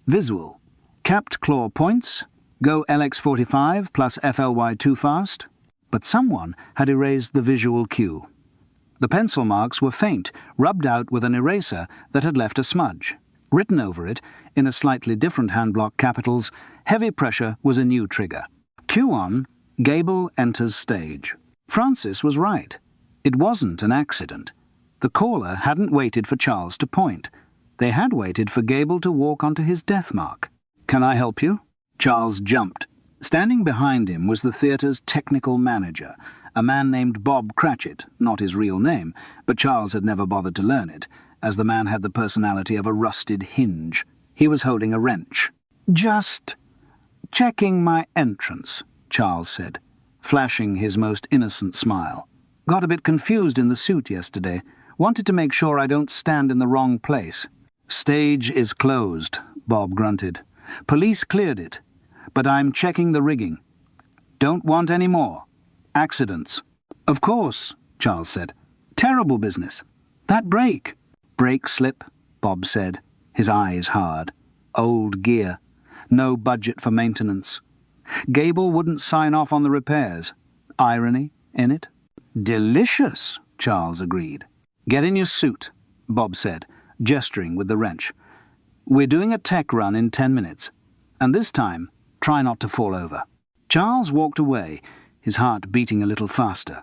Visual. Capped claw points. Go LX45 plus FLY too fast. But someone had erased the visual cue. The pencil marks were faint, rubbed out with an eraser that had left a smudge. Written over it, in a slightly different handblock capitals, heavy pressure was a new trigger. Cue on, Gable enters stage. Francis was right. It wasn't an accident. The caller hadn't waited for Charles to point. They had waited for Gable to walk onto his death mark. "Can I help you?" Charles jumped. Standing behind him was the theatre's technical manager, a man named Bob Cratchit, not his real name, but Charles had never bothered to learn it, as the man had the personality of a rusted hinge. He was holding a wrench. "Just checking my entrance," Charles said, flashing his most innocent smile. "Got a bit confused in the suit yesterday. Wanted to make sure I don't stand in the wrong place." "Stage is closed," Bob grunted. "Police cleared it, but I'm checking the rigging. Don't want any more. Accidents." "Of course," Charles said. "Terrible business. That brake." "Brake slip," Bob said, his eyes hard. "Old gear. No budget for maintenance. Gable wouldn't sign off on the repairs. Irony in it?" "Delicious," Charles agreed. "Get in your suit," Bob said, gesturing with the wrench. "We're doing a tech run in 10 minutes, and this time, try not to fall over." Charles walked away, his heart beating a little faster.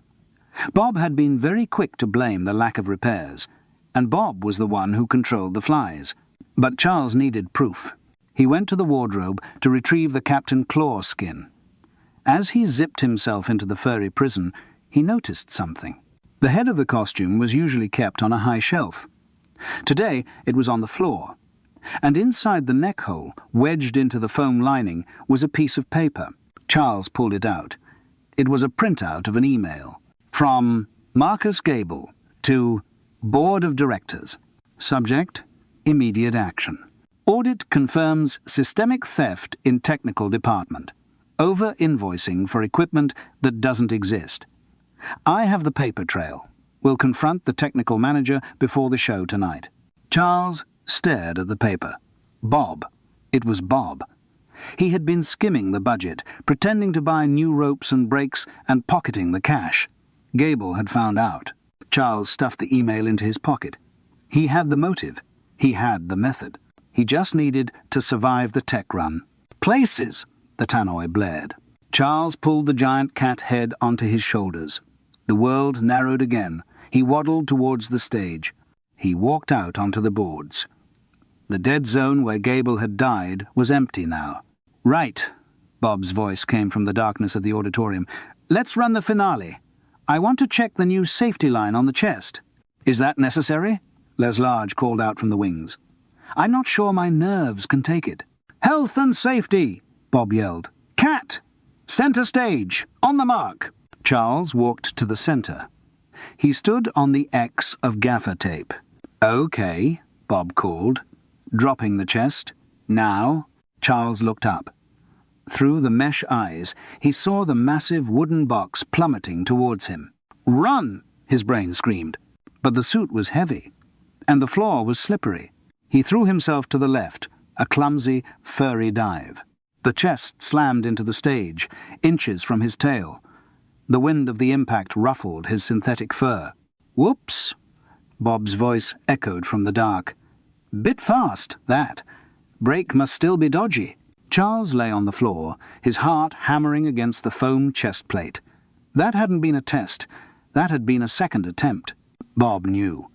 Bob had been very quick to blame the lack of repairs, and Bob was the one who controlled the flies. But Charles needed proof. He went to the wardrobe to retrieve the Captain Claw skin. As he zipped himself into the furry prison, he noticed something. The head of the costume was usually kept on a high shelf. Today it was on the floor, and inside the neck hole, wedged into the foam lining, was a piece of paper. Charles pulled it out. It was a printout of an email. From Marcus Gable to Board of Directors. Subject: Immediate action. Audit confirms systemic theft in technical department. Over-invoicing for equipment that doesn't exist. I have the paper trail. We'll confront the technical manager before the show tonight. Charles stared at the paper. Bob. It was Bob. He had been skimming the budget, pretending to buy new ropes and brakes and pocketing the cash. Gable had found out. Charles stuffed the email into his pocket. He had the motive. He had the method. He just needed to survive the tech run. "Places!" the tannoy blared. Charles pulled the giant cat head onto his shoulders. The world narrowed again. He waddled towards the stage. He walked out onto the boards. The dead zone where Gable had died was empty now. "Right," Bob's voice came from the darkness of the auditorium. "Let's run the finale. I want to check the new safety line on the chest." "Is that necessary?" Les Large called out from the wings. "I'm not sure my nerves can take it." "Health and safety!" Bob yelled. "Cat! Center stage! On the mark!" Charles walked to the center. He stood on the X of gaffer tape. "Okay," Bob called, dropping the chest. "Now?" Charles looked up. Through the mesh eyes, he saw the massive wooden box plummeting towards him. "Run!" his brain screamed. But the suit was heavy, and the floor was slippery. He threw himself to the left, a clumsy, furry dive. The chest slammed into the stage, inches from his tail. The wind of the impact ruffled his synthetic fur. "Whoops!" Bob's voice echoed from the dark. "Bit fast, that. Brake must still be dodgy." Charles lay on the floor, his heart hammering against the foam chest plate. That hadn't been a test. That had been a second attempt. Bob knew.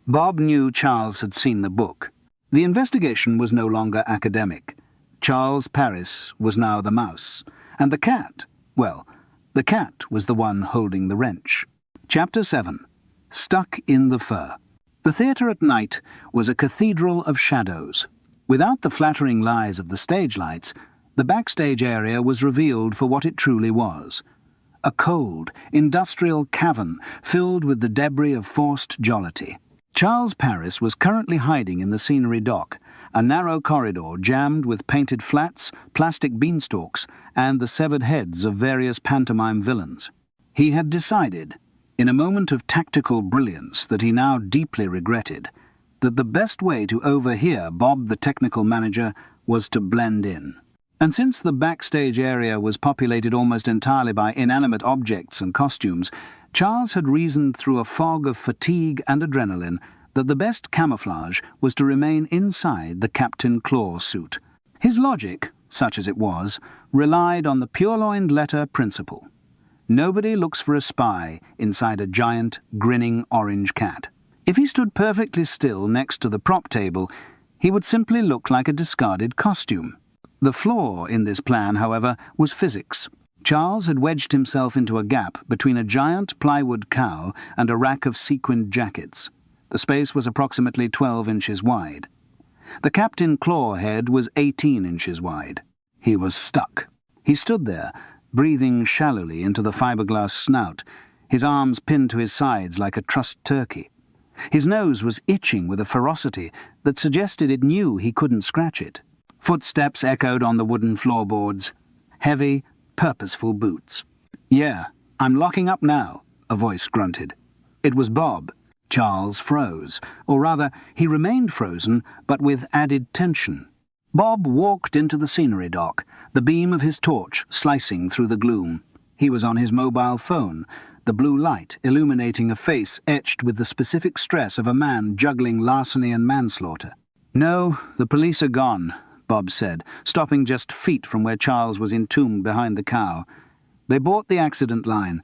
Bob knew Charles had seen the book. The investigation was no longer academic. Charles Paris was now the mouse, and the cat, well, the cat was the one holding the wrench. Chapter 7. Stuck in the Fur. The theatre at night was a cathedral of shadows. Without the flattering lies of the stage lights, the backstage area was revealed for what it truly was. A cold, industrial cavern filled with the debris of forced jollity. Charles Paris was currently hiding in the scenery dock, a narrow corridor jammed with painted flats, plastic beanstalks, and the severed heads of various pantomime villains. He had decided, in a moment of tactical brilliance that he now deeply regretted, that the best way to overhear Bob the technical manager was to blend in. And since the backstage area was populated almost entirely by inanimate objects and costumes, Charles had reasoned through a fog of fatigue and adrenaline that the best camouflage was to remain inside the Captain Claw suit. His logic, such as it was, relied on the purloined letter principle. Nobody looks for a spy inside a giant, grinning orange cat. If he stood perfectly still next to the prop table, he would simply look like a discarded costume. The flaw in this plan, however, was physics. Charles had wedged himself into a gap between a giant plywood cow and a rack of sequined jackets. The space was approximately 12 inches wide. The Captain Claw head was 18 inches wide. He was stuck. He stood there, breathing shallowly into the fiberglass snout, his arms pinned to his sides like a trussed turkey. His nose was itching with a ferocity that suggested it knew he couldn't scratch it. Footsteps echoed on the wooden floorboards. Heavy, purposeful boots. "Yeah, I'm locking up now," a voice grunted. It was Bob. Charles froze, or rather, he remained frozen, but with added tension. Bob walked into the scenery dock, the beam of his torch slicing through the gloom. He was on his mobile phone, the blue light illuminating a face etched with the specific stress of a man juggling larceny and manslaughter. "No, the police are gone," Bob said, stopping just feet from where Charles was entombed behind the cow. "They bought the accident line.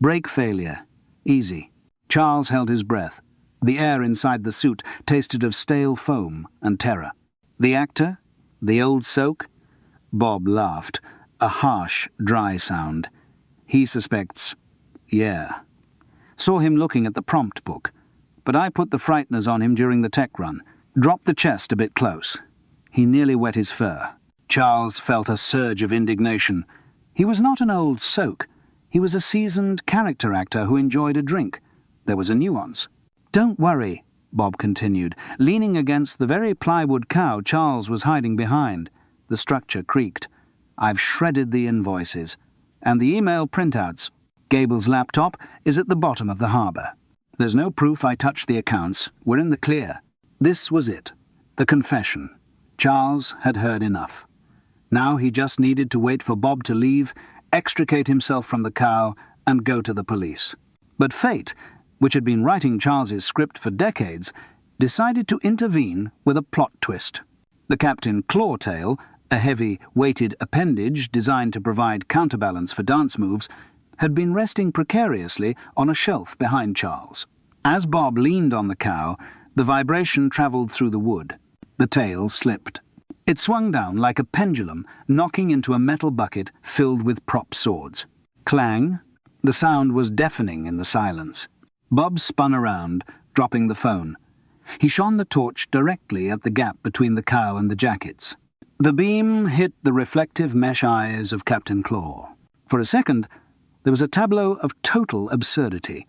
Brake failure. Easy." Charles held his breath. The air inside the suit tasted of stale foam and terror. "The actor? The old soak?" Bob laughed, a harsh, dry sound. "He suspects. Yeah. Saw him looking at the prompt book. But I put the frighteners on him during the tech run. Dropped the chest a bit close. He nearly wet his fur." Charles felt a surge of indignation. He was not an old soak. He was a seasoned character actor who enjoyed a drink. There was a nuance. "Don't worry," Bob continued, leaning against the very plywood cow Charles was hiding behind. The structure creaked. "I've shredded the invoices. And the email printouts. Gable's laptop is at the bottom of the harbour. There's no proof I touched the accounts. We're in the clear." This was it. The confession. Charles had heard enough. Now he just needed to wait for Bob to leave, extricate himself from the cow, and go to the police. But fate, which had been writing Charles's script for decades, decided to intervene with a plot twist. The Captain Clawtail, a heavy, weighted appendage designed to provide counterbalance for dance moves, had been resting precariously on a shelf behind Charles. As Bob leaned on the cow, the vibration travelled through the wood. The tail slipped. It swung down like a pendulum, knocking into a metal bucket filled with prop swords. Clang. The sound was deafening in the silence. Bob spun around, dropping the phone. He shone the torch directly at the gap between the cow and the jackets. The beam hit the reflective mesh eyes of Captain Claw. For a second, there was a tableau of total absurdity.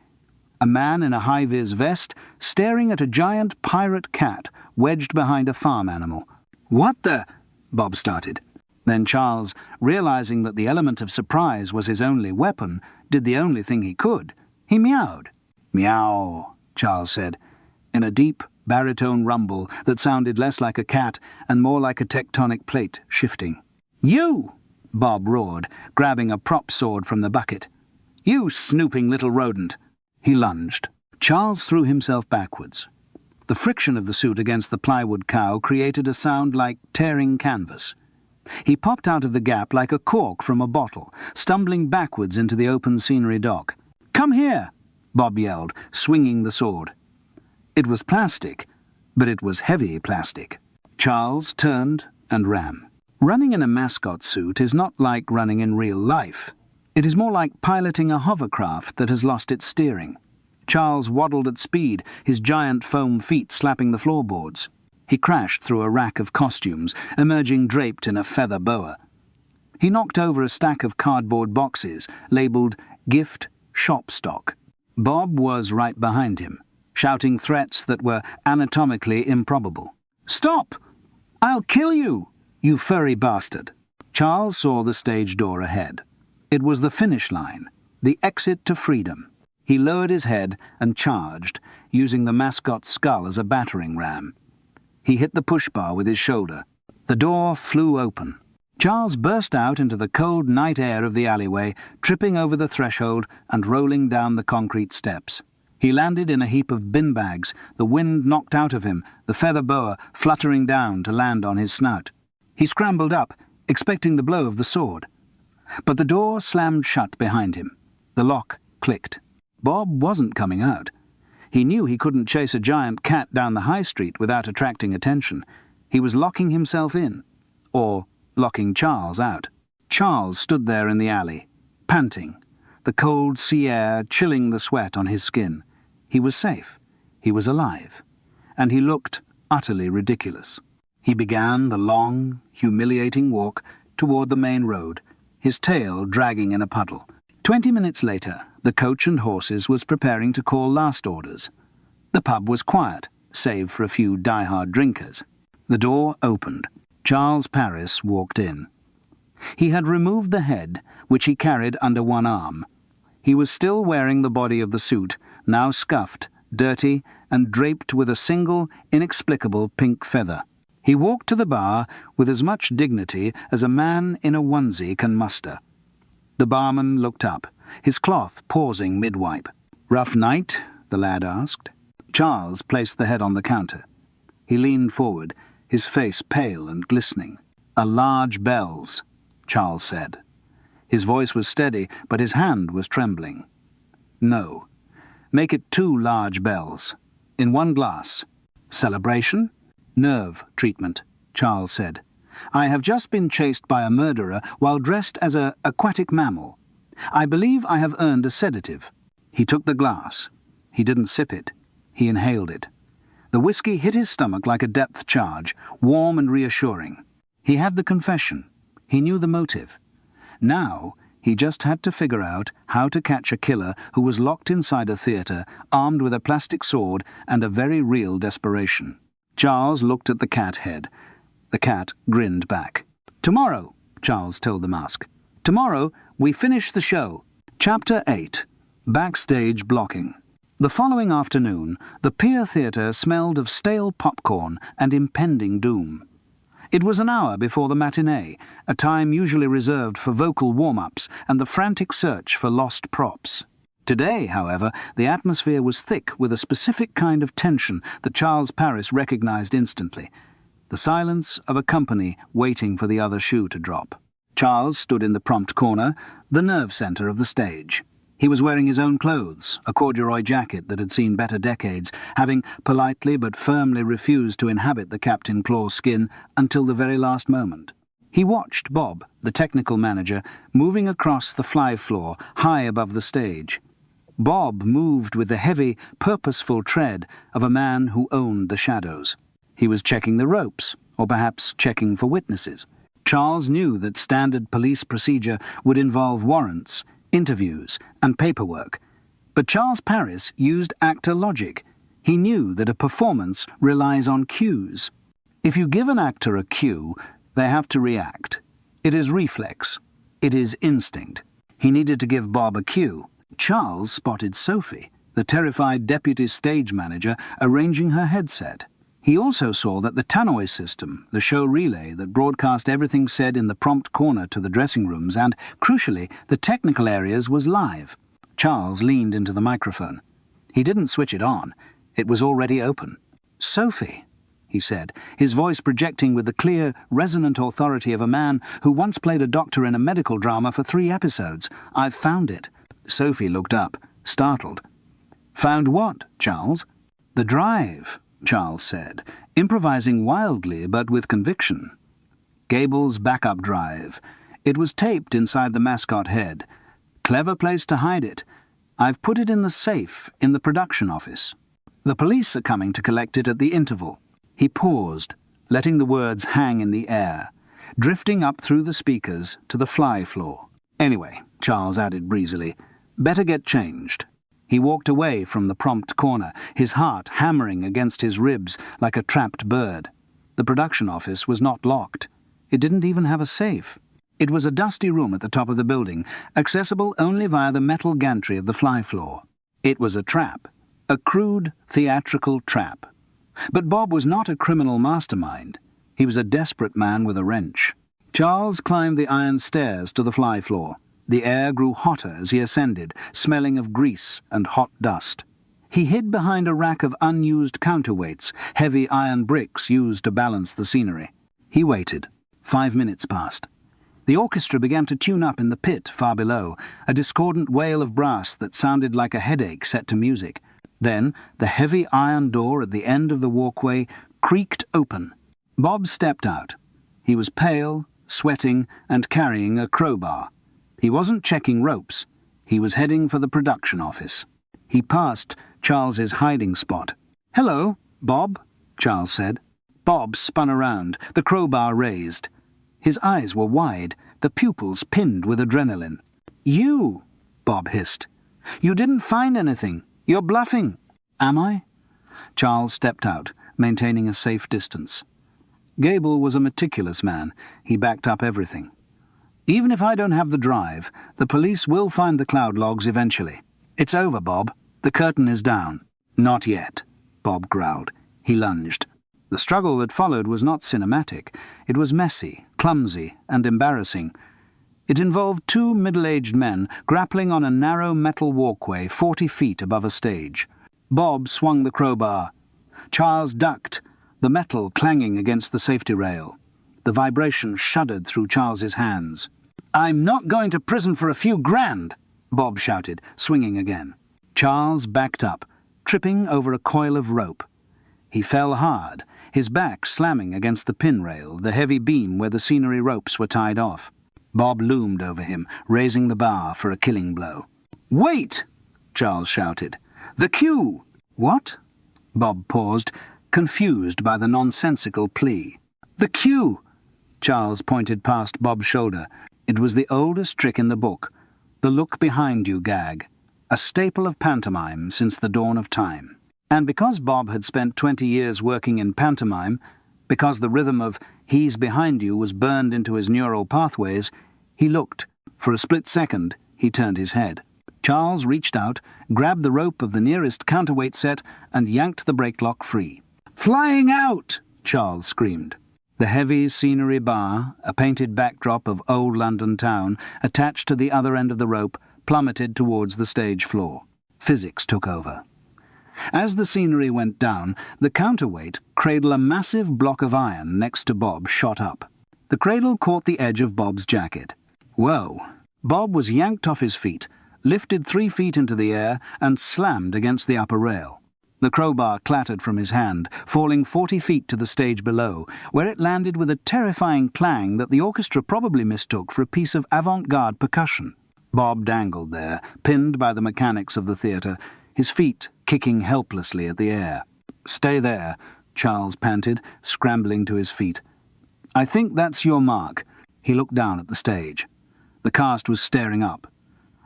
A man in a high-vis vest staring at a giant pirate cat wedged behind a farm animal. "What the—" Bob started. Then Charles, realizing that the element of surprise was his only weapon, did the only thing he could. He meowed. "Meow," Charles said, in a deep, baritone rumble that sounded less like a cat and more like a tectonic plate shifting. "You!" Bob roared, grabbing a prop sword from the bucket. "You snooping little rodent!" He lunged. Charles threw himself backwards. The friction of the suit against the plywood cow created a sound like tearing canvas. He popped out of the gap like a cork from a bottle, stumbling backwards into the open scenery dock. "Come here!" Bob yelled, swinging the sword. It was plastic, but it was heavy plastic. Charles turned and ran. Running in a mascot suit is not like running in real life. It is more like piloting a hovercraft that has lost its steering. Charles waddled at speed, his giant foam feet slapping the floorboards. He crashed through a rack of costumes, emerging draped in a feather boa. He knocked over a stack of cardboard boxes, labelled Gift Shop Stock. Bob was right behind him, shouting threats that were anatomically improbable. "Stop! I'll kill you, you furry bastard!" Charles saw the stage door ahead. It was the finish line, the exit to freedom. He lowered his head and charged, using the mascot's skull as a battering ram. He hit the push bar with his shoulder. The door flew open. Charles burst out into the cold night air of the alleyway, tripping over the threshold and rolling down the concrete steps. He landed in a heap of bin bags, the wind knocked out of him, the feather boa fluttering down to land on his snout. He scrambled up, expecting the blow of the sword. But the door slammed shut behind him. The lock clicked. Bob wasn't coming out. He knew he couldn't chase a giant cat down the high street without attracting attention. He was locking himself in, or locking Charles out. Charles stood there in the alley, panting, the cold sea air chilling the sweat on his skin. He was safe. He was alive. And he looked utterly ridiculous. He began the long, humiliating walk toward the main road, his tail dragging in a puddle. 20 minutes later, the coach and horses was preparing to call last orders. The pub was quiet, save for a few die-hard drinkers. The door opened. Charles Paris walked in. He had removed the head, which he carried under one arm. He was still wearing the body of the suit, now scuffed, dirty, and draped with a single, inexplicable pink feather. He walked to the bar with as much dignity as a man in a onesie can muster. The barman looked up, his cloth pausing mid-wipe. "Rough night?" the lad asked. Charles placed the head on the counter. He leaned forward, his face pale and glistening. "A large bells," Charles said. His voice was steady, but his hand was trembling. "No. Make it 2 large bells. In 1 glass. Celebration?" "Nerve treatment," Charles said. "I have just been chased by a murderer while dressed as an aquatic mammal. I believe I have earned a sedative." He took the glass. He didn't sip it. He inhaled it. The whiskey hit his stomach like a depth charge, warm and reassuring. He had the confession. He knew the motive. Now he just had to figure out how to catch a killer who was locked inside a theatre, armed with a plastic sword and a very real desperation. Charles looked at the cat head. The cat grinned back. "Tomorrow," Charles told the mask. "Tomorrow we finish the show." Chapter 8. Backstage Blocking. The following afternoon, the Pier Theatre smelled of stale popcorn and impending doom. It was an hour before the matinee, a time usually reserved for vocal warm-ups and the frantic search for lost props. Today, however, the atmosphere was thick with a specific kind of tension that Charles Paris recognized instantly. The silence of a company waiting for the other shoe to drop. Charles stood in the prompt corner, the nerve centre of the stage. He was wearing his own clothes, a corduroy jacket that had seen better decades, having politely but firmly refused to inhabit the Captain Claw skin until the very last moment. He watched Bob, the technical manager, moving across the fly floor high above the stage. Bob moved with the heavy, purposeful tread of a man who owned the shadows. He was checking the ropes, or perhaps checking for witnesses. Charles knew that standard police procedure would involve warrants, interviews, and paperwork. But Charles Paris used actor logic. He knew that a performance relies on cues. If you give an actor a cue, they have to react. It is reflex. It is instinct. He needed to give Bob a cue. Charles spotted Sophie, the terrified deputy stage manager, arranging her headset. He also saw that the tannoy system, the show relay that broadcast everything said in the prompt corner to the dressing rooms and, crucially, the technical areas, was live. Charles leaned into the microphone. He didn't switch it on. It was already open. "Sophie," he said, his voice projecting with the clear, resonant authority of a man who once played a doctor in a medical drama for 3 episodes. "I've found it." Sophie looked up, startled. "Found what, Charles?" "The drive," Charles said, improvising wildly but with conviction. Gable's backup drive. It was taped inside the mascot head. Clever place to hide it. I've put it in the safe in the production office. The police are coming to collect it at the interval. He paused, letting the words hang in the air, drifting up through the speakers to the fly floor. Anyway, Charles added breezily, better get changed. He walked away from the prompt corner, his heart hammering against his ribs like a trapped bird. The production office was not locked. It didn't even have a safe. It was a dusty room at the top of the building, accessible only via the metal gantry of the fly floor. It was a trap, a crude, theatrical trap. But Bob was not a criminal mastermind. He was a desperate man with a wrench. Charles climbed the iron stairs to the fly floor. The air grew hotter as he ascended, smelling of grease and hot dust. He hid behind a rack of unused counterweights, heavy iron bricks used to balance the scenery. He waited. 5 minutes passed. The orchestra began to tune up in the pit far below, a discordant wail of brass that sounded like a headache set to music. Then the heavy iron door at the end of the walkway creaked open. Bob stepped out. He was pale, sweating, and carrying a crowbar. He wasn't checking ropes. He was heading for the production office. He passed Charles's hiding spot. "Hello, Bob," Charles said. Bob spun around, the crowbar raised. His eyes were wide, the pupils pinned with adrenaline. "You," Bob hissed. "You didn't find anything. You're bluffing." "Am I?" Charles stepped out, maintaining a safe distance. Gable was a meticulous man. He backed up everything. "Even if I don't have the drive, the police will find the cloud logs eventually. It's over, Bob. The curtain is down." "Not yet," Bob growled. He lunged. The struggle that followed was not cinematic. It was messy, clumsy, and embarrassing. It involved two middle-aged men grappling on a narrow metal walkway 40 feet above a stage. Bob swung the crowbar. Charles ducked, the metal clanging against the safety rail. The vibration shuddered through Charles's hands. "I'm not going to prison for a few grand," Bob shouted, swinging again. Charles backed up, tripping over a coil of rope. He fell hard, his back slamming against the pin rail, the heavy beam where the scenery ropes were tied off. Bob loomed over him, raising the bar for a killing blow. "Wait!" Charles shouted. "The cue!" "What?" Bob paused, confused by the nonsensical plea. "The cue!" Charles pointed past Bob's shoulder. It was the oldest trick in the book, the look-behind-you gag, a staple of pantomime since the dawn of time. And because Bob had spent 20 years working in pantomime, because the rhythm of "he's behind you" was burned into his neural pathways, he looked. For a split second, he turned his head. Charles reached out, grabbed the rope of the nearest counterweight set, and yanked the brake lock free. "Flying out!" Charles screamed. The heavy scenery bar, a painted backdrop of old London town, attached to the other end of the rope, plummeted towards the stage floor. Physics took over. As the scenery went down, the counterweight, cradle a massive block of iron next to Bob, shot up. The cradle caught the edge of Bob's jacket. Whoa! Bob was yanked off his feet, lifted 3 feet into the air, and slammed against the upper rail. The crowbar clattered from his hand, falling 40 feet to the stage below, where it landed with a terrifying clang that the orchestra probably mistook for a piece of avant-garde percussion. Bob dangled there, pinned by the mechanics of the theatre, his feet kicking helplessly at the air. "Stay there," Charles panted, scrambling to his feet. "I think that's your mark." He looked down at the stage. The cast was staring up.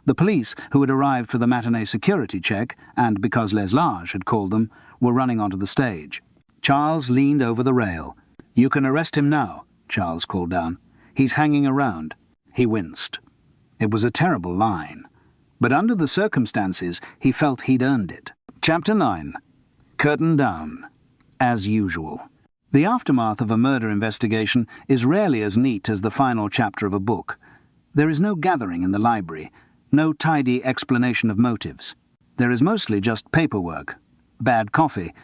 The police, who had arrived for the matinee security check, and because Les Large had called them, were running onto the stage. Charles leaned over the rail. "You can arrest him now," Charles called down. "He's hanging around." He winced. It was a terrible line, but under the circumstances he felt he'd earned it. Chapter 9. Curtain down. As usual. The aftermath of a murder investigation is rarely as neat as the final chapter of a book. There is no gathering in the library, no tidy explanation of motives. There is mostly just paperwork, bad coffee,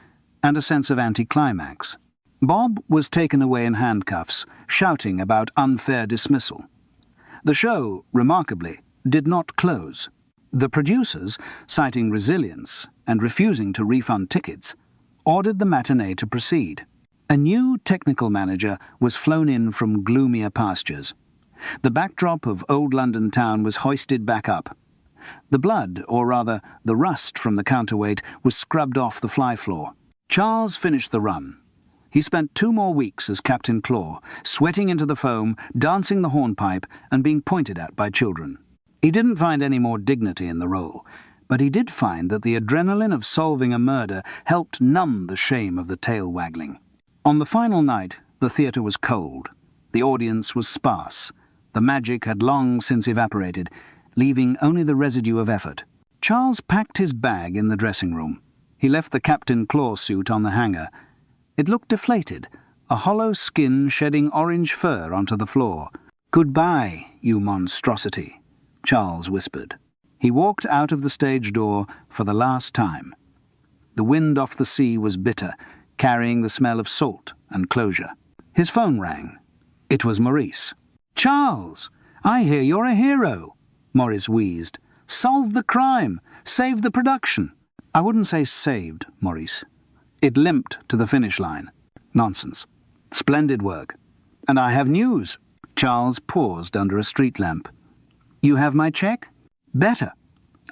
and a sense of anticlimax. Bob was taken away in handcuffs, shouting about unfair dismissal. The show, remarkably, did not close. The producers, citing resilience and refusing to refund tickets, ordered the matinee to proceed. A new technical manager was flown in from gloomier pastures. The backdrop of old London town was hoisted back up. The blood, or rather the rust from the counterweight, was scrubbed off the fly floor. Charles finished the run. He spent 2 more weeks as Captain Claw, sweating into the foam, dancing the hornpipe, and being pointed at by children. He didn't find any more dignity in the role, but he did find that the adrenaline of solving a murder helped numb the shame of the tail-waggling. On the final night, the theatre was cold. The audience was sparse. The magic had long since evaporated, leaving only the residue of effort. Charles packed his bag in the dressing room. He left the Captain Claw suit on the hanger. It looked deflated, a hollow skin shedding orange fur onto the floor. "Goodbye, you monstrosity," Charles whispered. He walked out of the stage door for the last time. The wind off the sea was bitter, carrying the smell of salt and closure. His phone rang. It was Maurice. "Charles, I hear you're a hero," Maurice wheezed. "Solved the crime. Saved the production." "I wouldn't say saved, Maurice. It limped to the finish line." "Nonsense. Splendid work. And I have news." Charles paused under a street lamp. "You have my check?" "Better.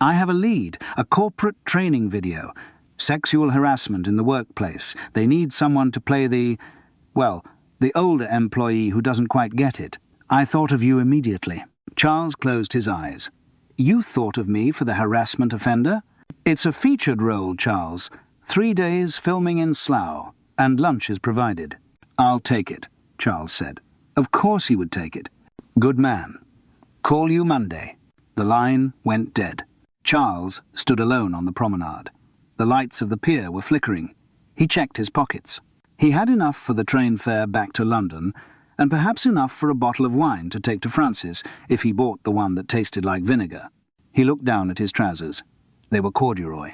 I have a lead, a corporate training video. Sexual harassment in the workplace. They need someone to play the older employee who doesn't quite get it. I thought of you immediately." Charles closed his eyes. "You thought of me for the harassment offender?" "It's a featured role, Charles. 3 days filming in Slough, and lunch is provided." "I'll take it," Charles said. Of course he would take it. "Good man. Call you Monday." The line went dead. Charles stood alone on the promenade. The lights of the pier were flickering. He checked his pockets. He had enough for the train fare back to London, and perhaps enough for a bottle of wine to take to Francis if he bought the one that tasted like vinegar. He looked down at his trousers. They were corduroy.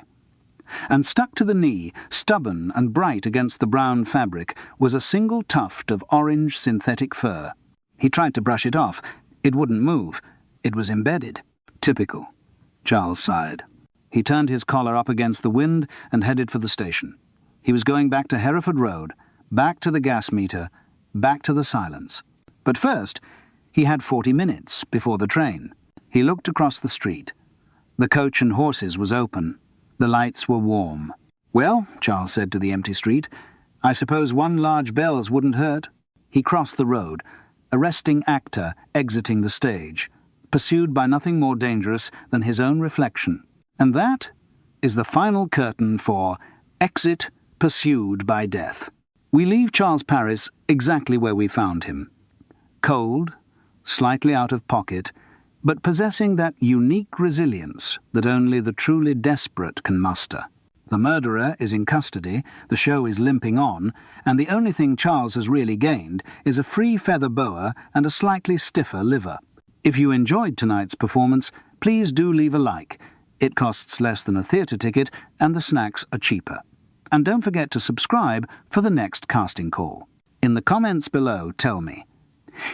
And stuck to the knee, stubborn and bright against the brown fabric, was a single tuft of orange synthetic fur. He tried to brush it off. It wouldn't move. It was embedded. Typical. Charles sighed. He turned his collar up against the wind and headed for the station. He was going back to Hereford Road, back to the gas meter, back to the silence. But first, he had 40 minutes before the train. He looked across the street. The coach and horses was open. The lights were warm. "Well," Charles said to the empty street, "I suppose one large bells wouldn't hurt." He crossed the road, a resting actor exiting the stage, pursued by nothing more dangerous than his own reflection. And that is the final curtain for Exit Pursued by Death. We leave Charles Paris exactly where we found him. Cold, slightly out of pocket, but possessing that unique resilience that only the truly desperate can muster. The murderer is in custody, the show is limping on, and the only thing Charles has really gained is a free feather boa and a slightly stiffer liver. If you enjoyed tonight's performance, please do leave a like. It costs less than a theatre ticket, and the snacks are cheaper. And don't forget to subscribe for the next casting call. In the comments below, tell me,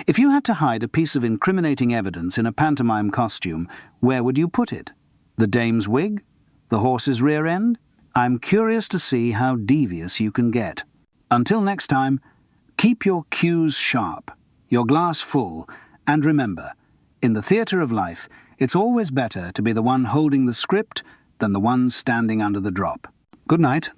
if you had to hide a piece of incriminating evidence in a pantomime costume, where would you put it? The dame's wig? The horse's rear end? I'm curious to see how devious you can get. Until next time, keep your cues sharp, your glass full, and remember, in the theatre of life, it's always better to be the one holding the script than the one standing under the drop. Good night.